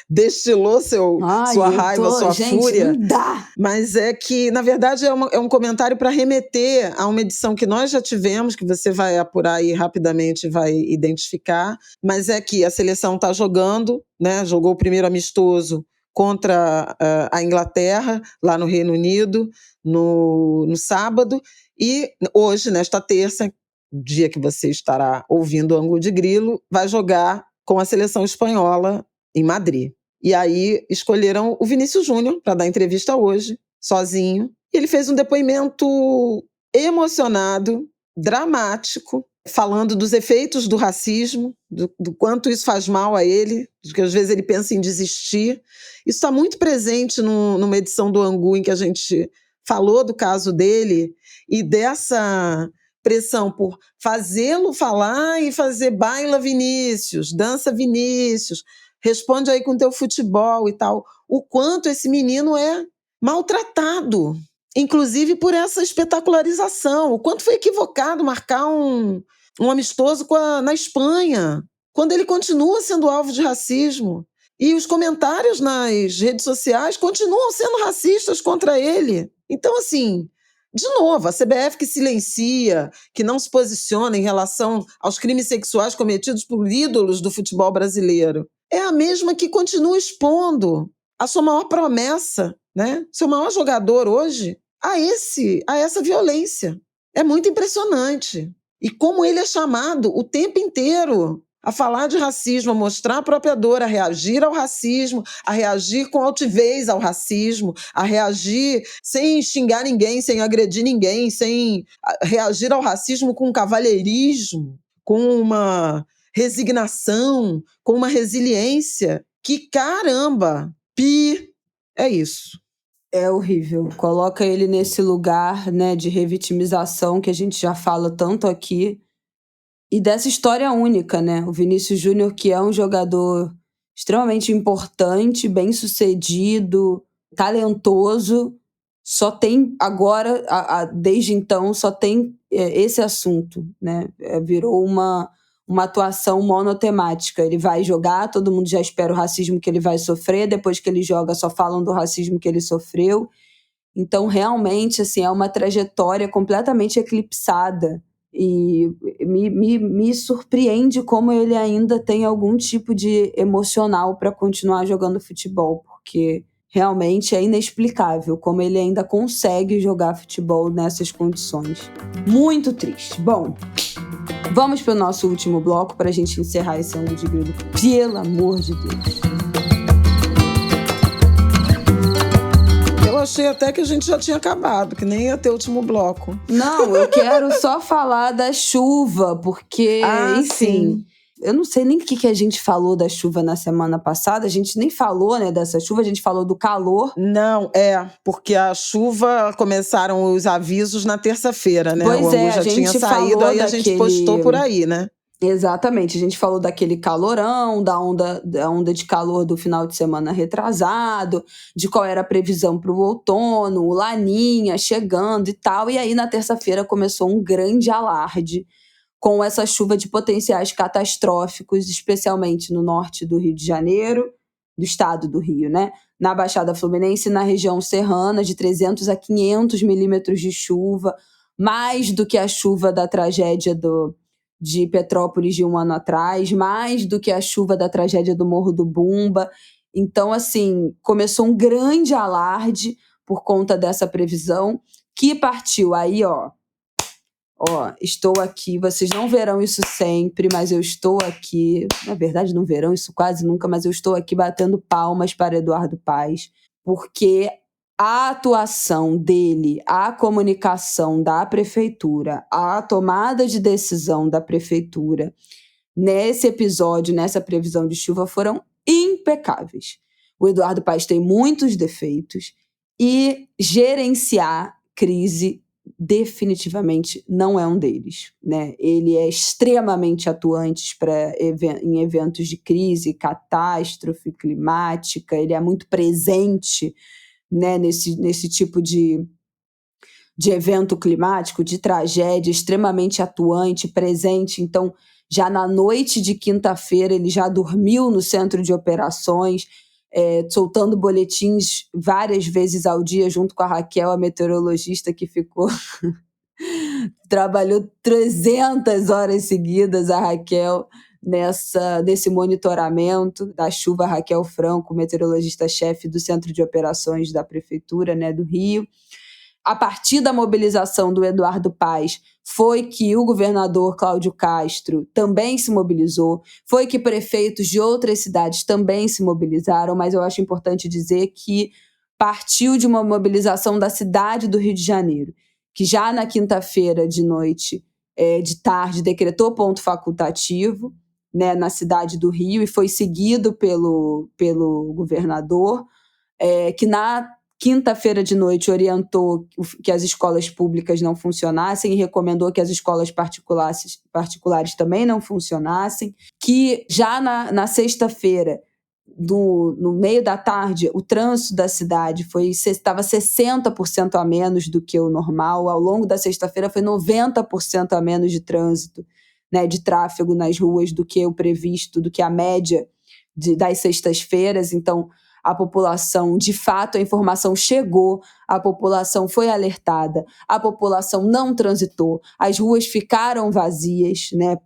destilou sua raiva, sua fúria. Não dá! Mas é que, na verdade, é um comentário para remeter a uma edição que nós já tivemos, que você vai apurar aí rapidamente e vai identificar, mas é que a seleção está jogando, né? Jogou o primeiro amistoso contra a Inglaterra, lá no Reino Unido, no sábado, e hoje, nesta terça, dia que você estará ouvindo o Ângulo de Grilo, vai jogar com a seleção espanhola em Madrid. E aí escolheram o Vinícius Júnior para dar entrevista hoje, sozinho. E ele fez um depoimento emocionado, dramático, falando dos efeitos do racismo, do quanto isso faz mal a ele, de que às vezes ele pensa em desistir. Isso está muito presente numa edição do Angu em que a gente falou do caso dele e dessa pressão por fazê-lo falar e fazer baila Vinícius, dança Vinícius, responde aí com teu futebol e tal. O quanto esse menino é maltratado, inclusive por essa espetacularização. O quanto foi equivocado marcar um amistoso na Espanha, quando ele continua sendo alvo de racismo. E os comentários nas redes sociais continuam sendo racistas contra ele. Então, assim, de novo, a CBF que silencia, que não se posiciona em relação aos crimes sexuais cometidos por ídolos do futebol brasileiro, é a mesma que continua expondo a sua maior promessa, né? Seu maior jogador hoje, a essa violência. É muito impressionante. E como ele é chamado o tempo inteiro a falar de racismo, a mostrar a própria dor, a reagir ao racismo, a reagir com altivez ao racismo, a reagir sem xingar ninguém, sem agredir ninguém, sem reagir ao racismo com cavalheirismo, com uma resignação, com uma resiliência. Que caramba! É isso. É horrível. Coloca ele nesse lugar, né, de revitimização que a gente já fala tanto aqui. E dessa história única, né? O Vinícius Júnior, que é um jogador extremamente importante, bem-sucedido, talentoso, só tem agora, desde então, só tem esse assunto, né? Virou uma atuação monotemática. Ele vai jogar, todo mundo já espera o racismo que ele vai sofrer, depois que ele joga só falam do racismo que ele sofreu. Então, realmente, assim, é uma trajetória completamente eclipsada. E me surpreende como ele ainda tem algum tipo de emocional para continuar jogando futebol, porque realmente é inexplicável como ele ainda consegue jogar futebol nessas condições. Muito triste. Bom, vamos para o nosso último bloco para a gente encerrar esse Ângulo de Grilo. Pelo amor de Deus. Eu achei até que a gente já tinha acabado, que nem ia ter último bloco. Não, eu quero só falar da chuva, porque, enfim, sim. Eu não sei nem o que a gente falou da chuva na semana passada, a gente nem falou, né, dessa chuva, a gente falou do calor. Não, porque a chuva, começaram os avisos na terça-feira, né? Pois o Angu já tinha saído, aí a gente postou por aí, né? Exatamente, a gente falou daquele calorão, da onda de calor do final de semana retrasado, de qual era a previsão para o outono, o Laninha chegando e tal, e aí na terça-feira começou um grande alarde com essa chuva de potenciais catastróficos, especialmente no norte do Rio de Janeiro, do estado do Rio, né? Na Baixada Fluminense e na região serrana, de 300 a 500 milímetros de chuva, mais do que a chuva da tragédia de Petrópolis de um ano atrás, mais do que a chuva da tragédia do Morro do Bumba. Então, assim, começou um grande alarde por conta dessa previsão, que partiu aí, ó, estou aqui, vocês não verão isso sempre, mas eu estou aqui. Na verdade, não verão isso quase nunca, mas eu estou aqui batendo palmas para Eduardo Paes, porque a atuação dele, a comunicação da prefeitura, a tomada de decisão da prefeitura nesse episódio, nessa previsão de chuva, foram impecáveis. O Eduardo Paes tem muitos defeitos e gerenciar crise definitivamente não é um deles, né? Ele é extremamente atuante em eventos de crise, catástrofe climática, ele é muito presente, né, nesse tipo de evento climático, de tragédia, extremamente atuante, presente. Então, já na noite de quinta-feira, ele já dormiu no centro de operações, soltando boletins várias vezes ao dia, junto com a Raquel, a meteorologista que ficou... trabalhou 300 horas seguidas, a Raquel, nesse monitoramento da chuva. Raquel Franco, meteorologista-chefe do Centro de Operações da Prefeitura, né, do Rio. A partir da mobilização do Eduardo Paes, foi que o governador Cláudio Castro também se mobilizou, foi que prefeitos de outras cidades também se mobilizaram, mas eu acho importante dizer que partiu de uma mobilização da cidade do Rio de Janeiro, que já na quinta-feira de noite, de tarde, decretou ponto facultativo, né, na cidade do Rio, e foi seguido pelo governador, que na quinta-feira de noite orientou que as escolas públicas não funcionassem e recomendou que as escolas particulares também não funcionassem, que já na sexta-feira, no meio da tarde, o trânsito da cidade estava 60% a menos do que o normal. Ao longo da sexta-feira foi 90% a menos de trânsito, né, de tráfego nas ruas do que o previsto, do que a média das sextas-feiras. Então, a população, de fato, a informação chegou, a população foi alertada, a população não transitou, as ruas ficaram vazias, né,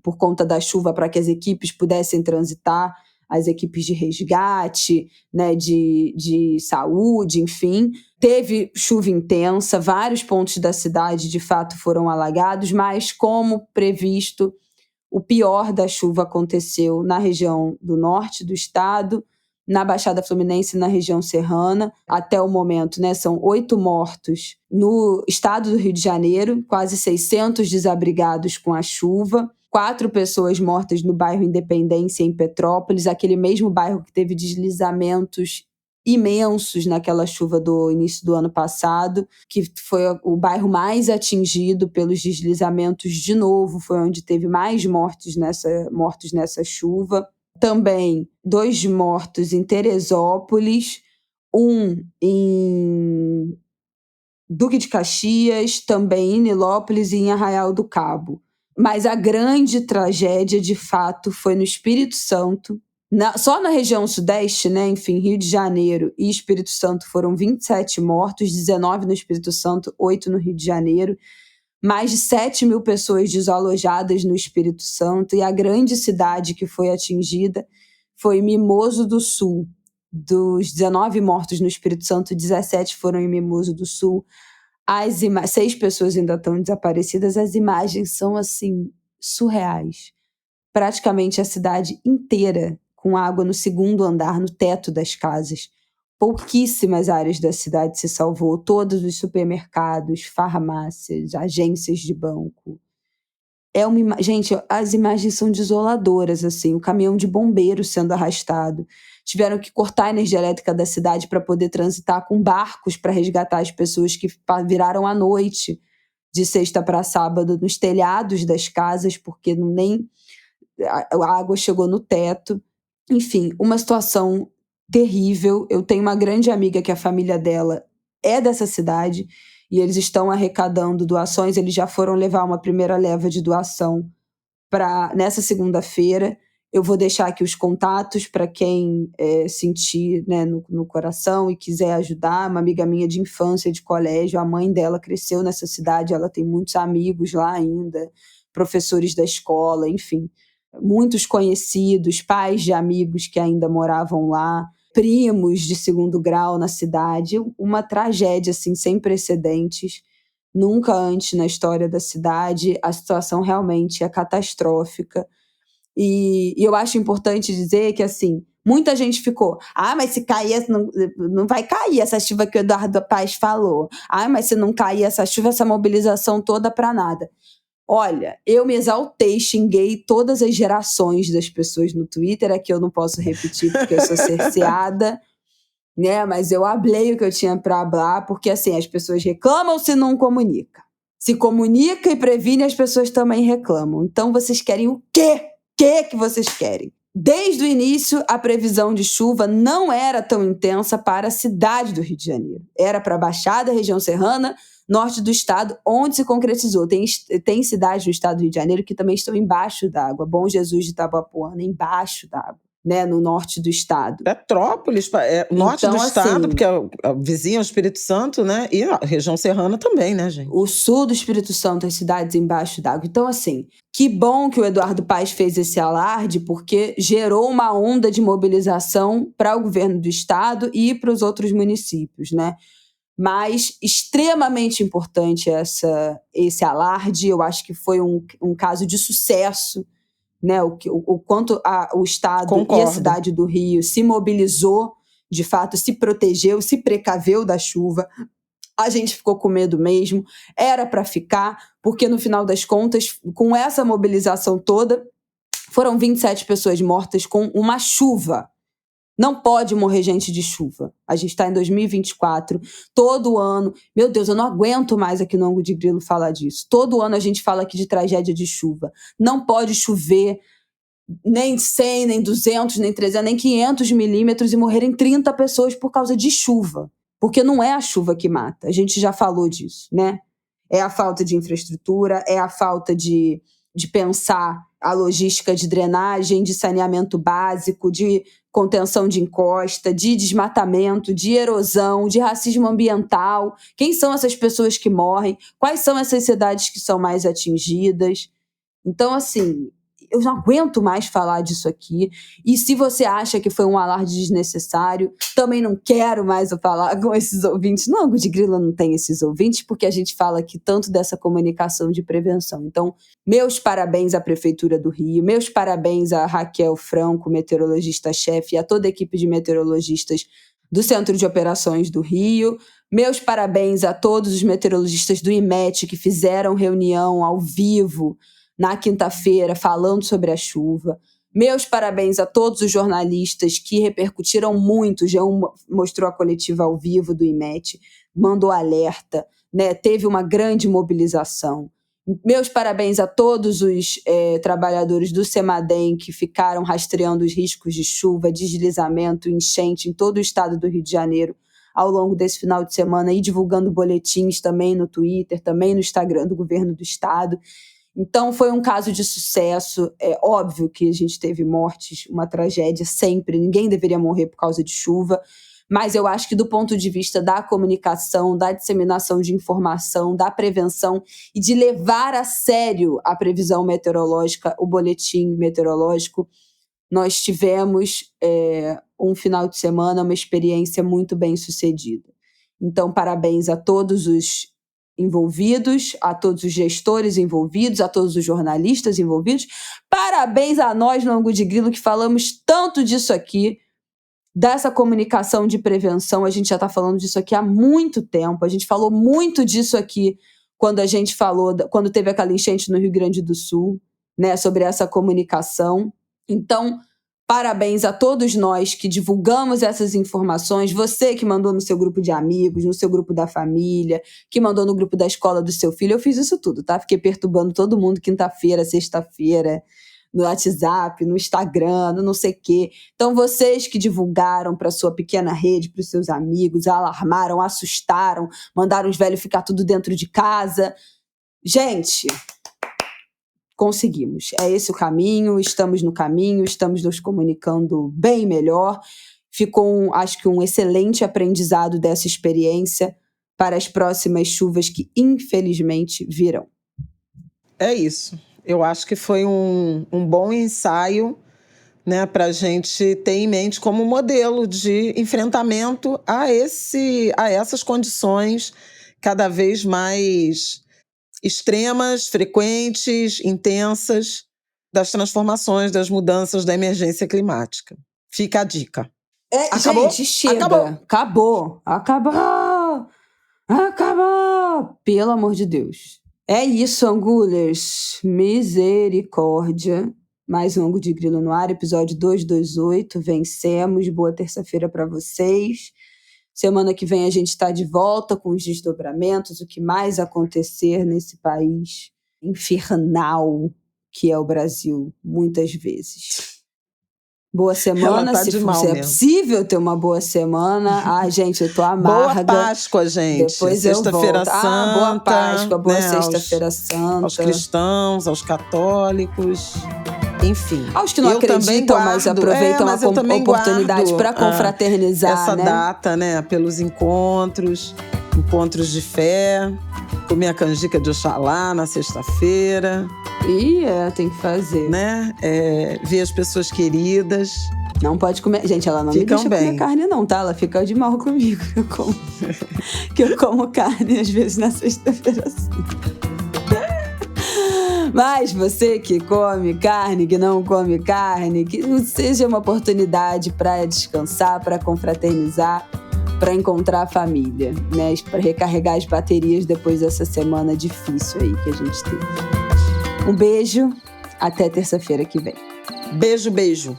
por conta da chuva, para que as equipes pudessem transitar, as equipes de resgate, né, de saúde, enfim. Teve chuva intensa, vários pontos da cidade, de fato, foram alagados, mas, como previsto, o pior da chuva aconteceu na região do norte do estado, na Baixada Fluminense e na região serrana. Até o momento, né, são 8 mortos no estado do Rio de Janeiro, quase 600 desabrigados com a chuva, 4 pessoas mortas no bairro Independência, em Petrópolis, aquele mesmo bairro que teve deslizamentos imensos naquela chuva do início do ano passado, que foi o bairro mais atingido pelos deslizamentos de novo, foi onde teve mais mortos nessa chuva. Também 2 mortos em Teresópolis, um em Duque de Caxias, também em Nilópolis e em Arraial do Cabo. Mas a grande tragédia, de fato, foi no Espírito Santo. Só na região sudeste, né, enfim, Rio de Janeiro e Espírito Santo, foram 27 mortos, 19 no Espírito Santo, 8 no Rio de Janeiro. Mais de 7 mil pessoas desalojadas no Espírito Santo, e a grande cidade que foi atingida foi Mimoso do Sul. Dos 19 mortos no Espírito Santo, 17 foram em Mimoso do Sul. 6 pessoas ainda estão desaparecidas. As imagens são, assim, surreais. Praticamente a cidade inteira com água no segundo andar, no teto das casas. Pouquíssimas áreas da cidade se salvou, todos os supermercados, farmácias, agências de banco. Gente, as imagens são desoladoras, assim, o caminhão de bombeiros sendo arrastado. Tiveram que cortar a energia elétrica da cidade para poder transitar com barcos para resgatar as pessoas que viraram à noite, de sexta para sábado, nos telhados das casas, porque a água chegou no teto. Enfim, uma situação terrível. Eu tenho uma grande amiga que a família dela é dessa cidade e eles estão arrecadando doações. Eles já foram levar uma primeira leva de doação nessa segunda-feira. Eu vou deixar aqui os contatos para quem sentir, né, no coração e quiser ajudar. Uma amiga minha de infância, de colégio, a mãe dela cresceu nessa cidade, ela tem muitos amigos lá ainda, professores da escola, enfim, muitos conhecidos, pais de amigos que ainda moravam lá, primos de segundo grau na cidade. Uma tragédia, assim, sem precedentes nunca antes na história da cidade. A situação realmente é catastrófica. E eu acho importante dizer que, assim, muita gente ficou, mas se cair, não vai cair essa chuva que o Eduardo Paes falou. Mas se não cair essa chuva, essa mobilização toda para nada. Olha, eu me exaltei, xinguei todas as gerações das pessoas no Twitter, aqui eu não posso repetir porque eu sou cerceada, né? Mas eu hablei o que eu tinha para hablar, porque assim, as pessoas reclamam se não comunica. Se comunica e previne, as pessoas também reclamam. Então vocês querem o quê? Que vocês querem? Desde o início, a previsão de chuva não era tão intensa para a cidade do Rio de Janeiro. Era para a Baixada, região serrana, norte do estado, onde se concretizou. Tem cidades no estado do Rio de Janeiro que também estão embaixo d'água. Bom Jesus de Itabapoana, embaixo d'água, né, no norte do estado. Petrópolis, norte Então, do estado, assim, porque é vizinho ao Espírito Santo, né? E a região serrana também, né, gente? O sul do Espírito Santo, as cidades embaixo d'água. Então, assim, que bom que o Eduardo Paes fez esse alarde, porque gerou uma onda de mobilização para o governo do estado e para os outros municípios, né? Mas extremamente importante esse alarde. Eu acho que foi um caso de sucesso, né? O quanto o estado Concordo. E a cidade do Rio se mobilizou, de fato, se protegeu, se precaveu da chuva. A gente ficou com medo mesmo, era para ficar, porque no final das contas, com essa mobilização toda, foram 27 pessoas mortas com uma chuva. Não pode morrer gente de chuva. A gente está em 2024, todo ano. Meu Deus, eu não aguento mais aqui no Ângulo de Grilo falar disso. Todo ano a gente fala aqui de tragédia de chuva. Não pode chover nem 100, nem 200, nem 300, nem 500 milímetros e morrerem 30 pessoas por causa de chuva. Porque não é a chuva que mata. A gente já falou disso, né? É a falta de infraestrutura, é a falta de pensar a logística de drenagem, de saneamento básico, de contenção de encosta, de desmatamento, de erosão, de racismo ambiental. Quem são essas pessoas que morrem? Quais são essas cidades que são mais atingidas? Então, assim, eu não aguento mais falar disso aqui. E se você acha que foi um alarde desnecessário, também não quero mais falar com esses ouvintes. No Ângulo de Grilo não tem esses ouvintes, porque a gente fala aqui tanto dessa comunicação de prevenção. Então, meus parabéns à Prefeitura do Rio, meus parabéns a Raquel Franco, meteorologista-chefe, e a toda a equipe de meteorologistas do Centro de Operações do Rio. Meus parabéns a todos os meteorologistas do IMET que fizeram reunião ao vivo na quinta-feira, falando sobre a chuva. Meus parabéns a todos os jornalistas que repercutiram muito. O João mostrou a coletiva ao vivo do IMET, mandou alerta, né? Teve uma grande mobilização. Meus parabéns a todos os trabalhadores do Semadem que ficaram rastreando os riscos de chuva, deslizamento, enchente em todo o estado do Rio de Janeiro ao longo desse final de semana e divulgando boletins também no Twitter, também no Instagram do governo do estado. Então, foi um caso de sucesso. É óbvio que a gente teve mortes, uma tragédia sempre. Ninguém deveria morrer por causa de chuva. Mas eu acho que do ponto de vista da comunicação, da disseminação de informação, da prevenção e de levar a sério a previsão meteorológica, o boletim meteorológico, nós tivemos um final de semana, uma experiência muito bem sucedida. Então, parabéns a todos os envolvidos, a todos os gestores envolvidos, a todos os jornalistas envolvidos. Parabéns a nós no Ângulo de Grilo que falamos tanto disso aqui, dessa comunicação de prevenção. A gente já está falando disso aqui há muito tempo. A gente falou muito disso aqui quando teve aquela enchente no Rio Grande do Sul, né, sobre essa comunicação. Então, parabéns a todos nós que divulgamos essas informações. Você que mandou no seu grupo de amigos, no seu grupo da família, que mandou no grupo da escola do seu filho. Eu fiz isso tudo, tá? Fiquei perturbando todo mundo quinta-feira, sexta-feira, no WhatsApp, no Instagram, no não sei o quê. Então, vocês que divulgaram para sua pequena rede, para os seus amigos, alarmaram, assustaram, mandaram os velhos ficar tudo dentro de casa. Gente, conseguimos. É esse o caminho, estamos no caminho, estamos nos comunicando bem melhor. Ficou, acho que, um excelente aprendizado dessa experiência para as próximas chuvas que, infelizmente, virão. É isso. Eu acho que foi um bom ensaio, né, para a gente ter em mente como modelo de enfrentamento a essas condições cada vez mais extremas, frequentes, intensas, das transformações, das mudanças, da emergência climática. Fica a dica. Acabou? Gente, chega. Acabou. Pelo amor de Deus. É isso, Angulers. Misericórdia. Mais um Ângulo de Grilo no ar, episódio 228. Vencemos. Boa terça-feira para vocês. Semana que vem a gente está de volta com os desdobramentos, o que mais acontecer nesse país infernal que é o Brasil, muitas vezes. Boa semana, tá se é possível ter uma boa semana. Ai, gente, eu tô amarga. Boa Páscoa, gente. Depois Sexta-feira Santa. Boa Páscoa, boa né, Sexta-feira Santa. Aos cristãos, aos católicos, enfim. Aos que não acreditam, mas aproveitam a oportunidade para confraternizar, essa data, né, pelos encontros de fé, comer a canjica de Oxalá na sexta-feira. Tem que fazer. Né? Ver as pessoas queridas. Não pode comer. Gente, ela não me deixa comer carne, não, tá? Ela fica de mal comigo. Que eu como carne, às vezes, na sexta-feira. Mas você que come carne, que não come carne, que seja uma oportunidade para descansar, para confraternizar, para encontrar a família, né? Para recarregar as baterias depois dessa semana difícil aí que a gente teve. Um beijo, até terça-feira que vem. Beijo, beijo.